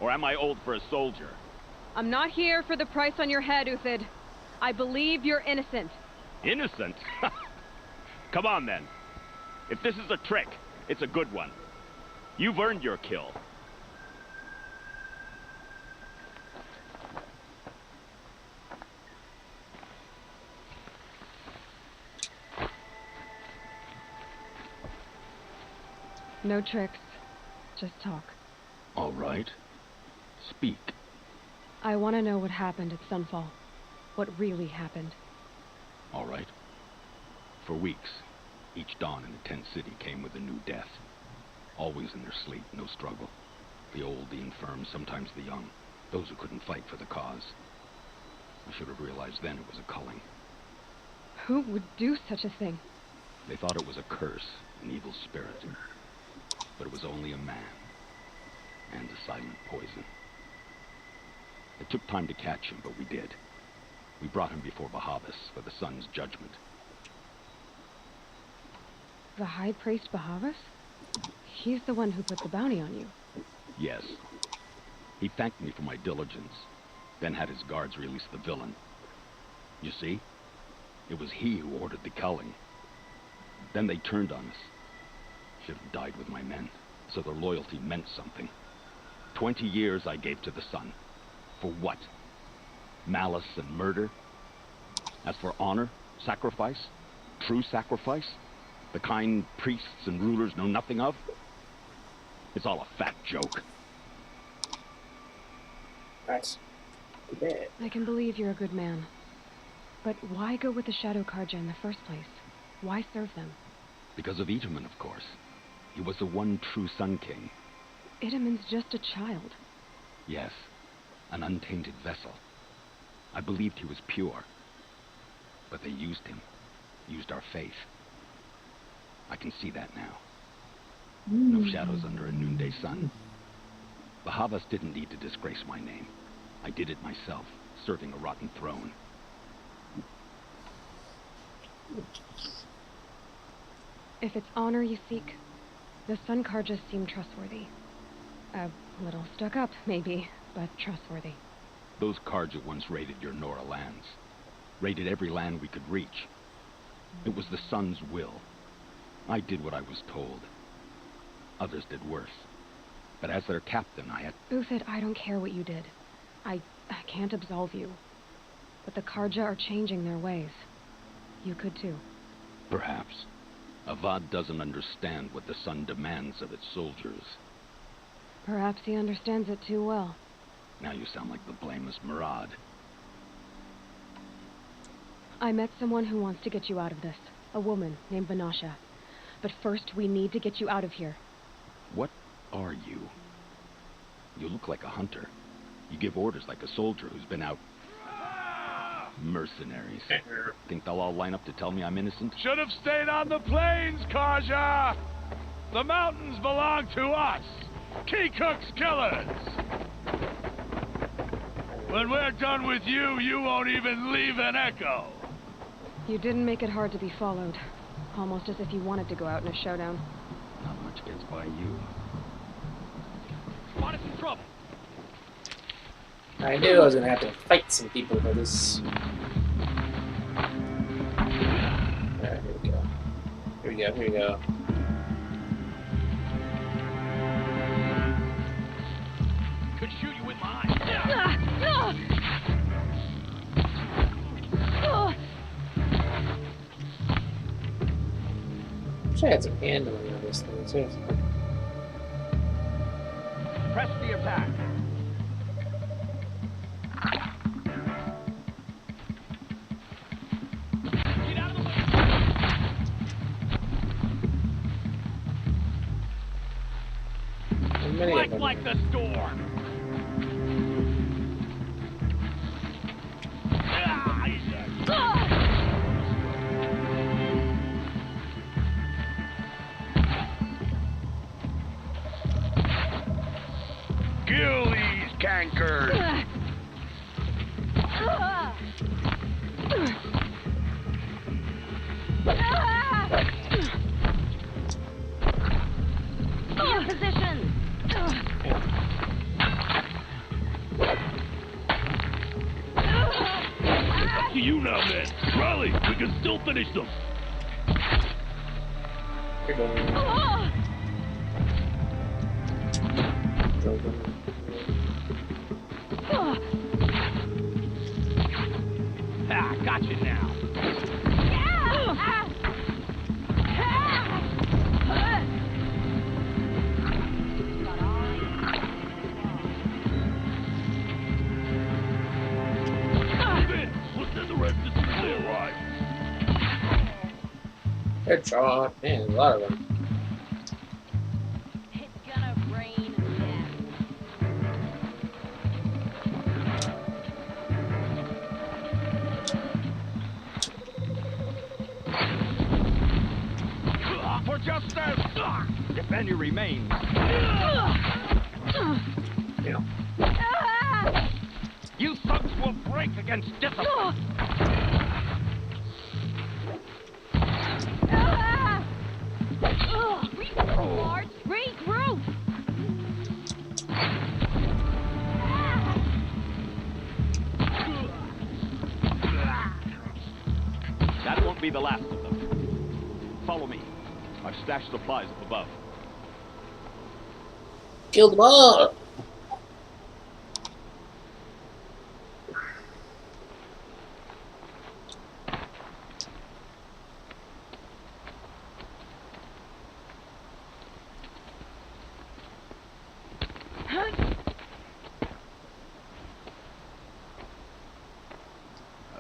Or am I old for a soldier? I'm not here for the price on your head, Uthid. I believe you're innocent. Innocent? Come on, then. If this is a trick, it's a good one. You've earned your kill. No tricks. Just talk. All right. Speak. I want to know what happened at Sunfall. What really happened. All right. For weeks, each dawn in the tent city came with a new death. Always in their sleep, no struggle. The old, the infirm, sometimes the young. Those who couldn't fight for the cause. I should have realized then it was a culling. Who would do such a thing? They thought it was a curse, an evil spirit. But it was only a man. And a silent poison. It took time to catch him, but we did. We brought him before Bahavas for the sun's judgment. The High Priest Bahavas? He's the one who put the bounty on you. Yes. He thanked me for my diligence, then had his guards release the villain. You see? It was he who ordered the culling. Then they turned on us. Should have died with my men, so their loyalty meant something. 20 years I gave to the sun. For what? Malice and murder? As for honor, sacrifice, true sacrifice, the kind priests and rulers know nothing of, it's all a fat joke. That's bad. I can believe you're a good man. But why go with the Shadow Carja in the first place? Why serve them? Because of Itamen, of course. He was the one true Sun King. Idaman's just a child. Yes, an untainted vessel. I believed he was pure. But they used him. Used our faith. I can see that now. No shadows under a noonday sun. The Havas didn't need to disgrace my name. I did it myself, serving a rotten throne. If it's honor you seek, the Sun Karjas seem trustworthy. A little stuck up, maybe, but trustworthy. Those Karja once raided your Nora lands. Raided every land we could reach. It was the Sun's will. I did what I was told. Others did worse. But as their captain, I had... Uthid, I don't care what you did. I can't absolve you. But the Karja are changing their ways. You could too. Perhaps. Avad doesn't understand what the Sun demands of its soldiers. Perhaps he understands it too well. Now you sound like the blameless Murad. I met someone who wants to get you out of this. A woman named Vanasha. But first, we need to get you out of here. What are you? You look like a hunter. You give orders like a soldier who's been out... Mercenaries. Think they'll all line up to tell me I'm innocent? Should have stayed on the plains, Karja! The mountains belong to us! Keekook's killers! When we're done with you, you won't even leave an echo! You didn't make it hard to be followed. Almost as if you wanted to go out in a showdown. Not much gets by you. Spotted some trouble! I knew I was gonna have to fight some people for this. Alright, here we go. Here we go, here we go. Could shoot you with my eyes. Wish I had some handling on this thing, seriously. Press the attack. Like the storm. Kill these cankers. In position. Up to you now, man. Rally, we can still finish them. Ah, got you now. Headshot. Man, there's a lot of them. It's gonna rain again. For justice! Defend your remains. Yeah. You thugs will break against discipline. Regroup! That won't be the last of them. Follow me. I've stashed supplies up above. Kill them all!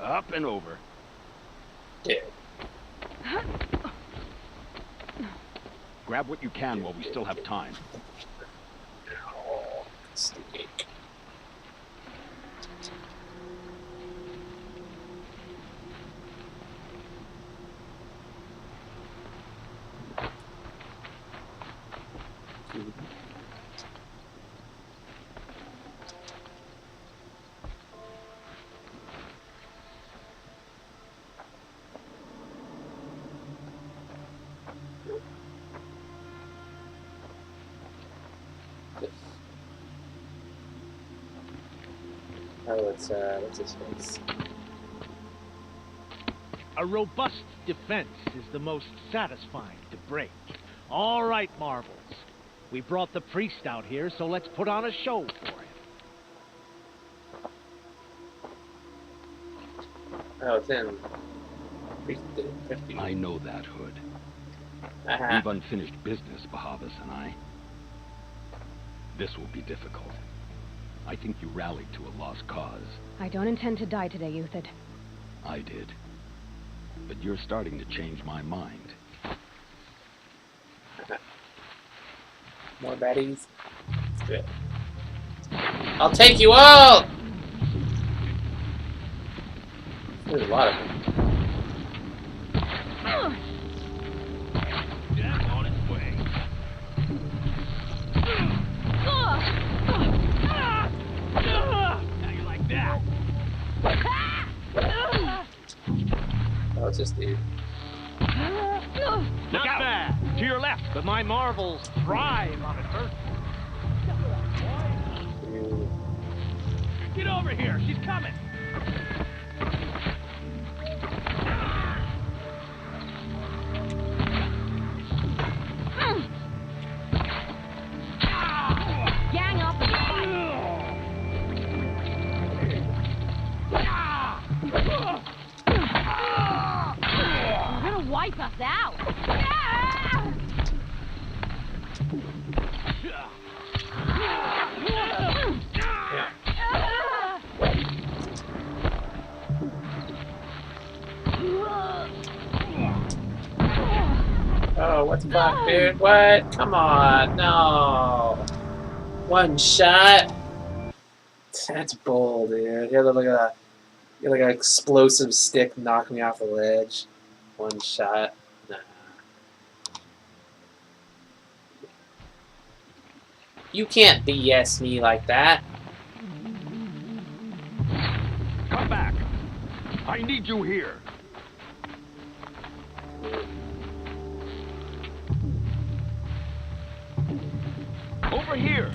Up and over. Yeah. Grab what you can while we still have time. Oh, it's what's his face? A robust defense is the most satisfying to break. All right, Marvels. We brought the priest out here, so let's put on a show for him. Oh, it's in. I know that, Hood. We've unfinished business, Bahavas and I. This will be difficult. I think you rallied to a lost cause. I don't intend to die today, Uthid. I did. But you're starting to change my mind. More baddies. Let's do it. I'll take you all! There's a lot of them. Death on its way. Now you like that? Oh, it's just dude. Look out! Bad. To your left, but my Marvels thrive on adversity. Get over here, she's coming. Gang up and fight! You're gonna wipe us out! Oh, what the fuck, dude? What? Come on, no. One shot? That's bold, dude. You had like an explosive stick knock me off the ledge. One shot. Nah. You can't BS me like that. Come back. I need you here. Over here.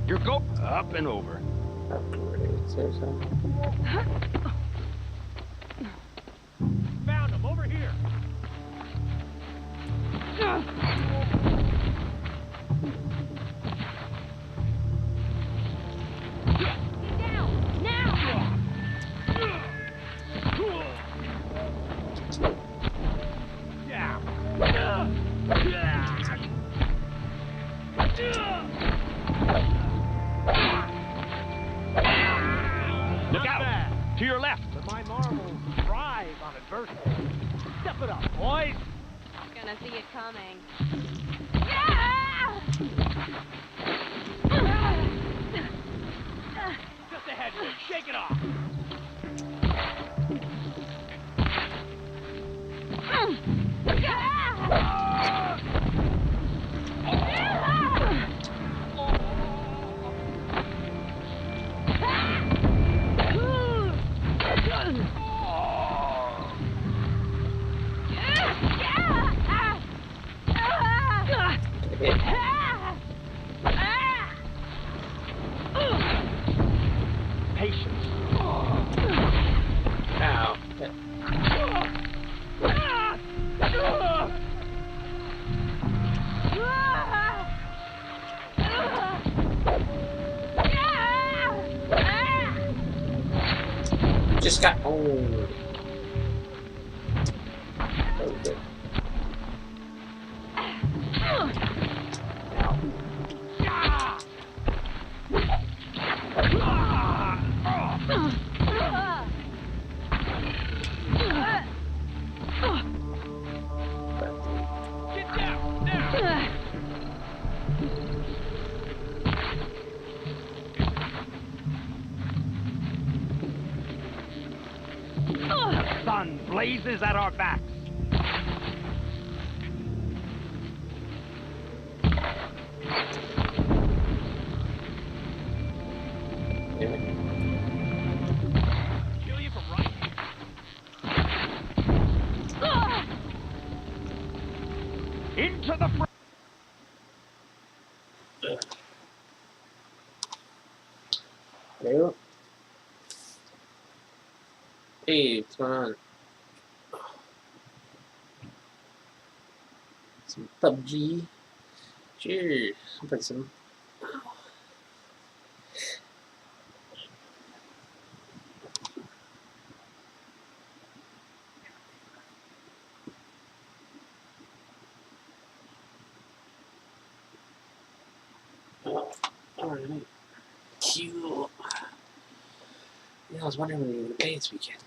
You're go up and over. Found him over here. Look out! To your left, but my Marvels thrive on adversity. Step it up, boys. Gonna see it coming. Just ahead, shake it off. Patience. Ow. Just got owned. Okay. The sun blazes at our backs. Kill you from right. Into the front. There. Hey, what's going on? Some PUBG. Cheers. I'll play some. Alright. Cool. Yeah, I was wondering when you were going to pay this weekend.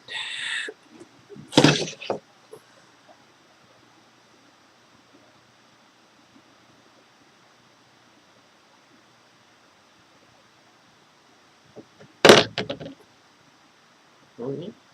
Oh, yeah.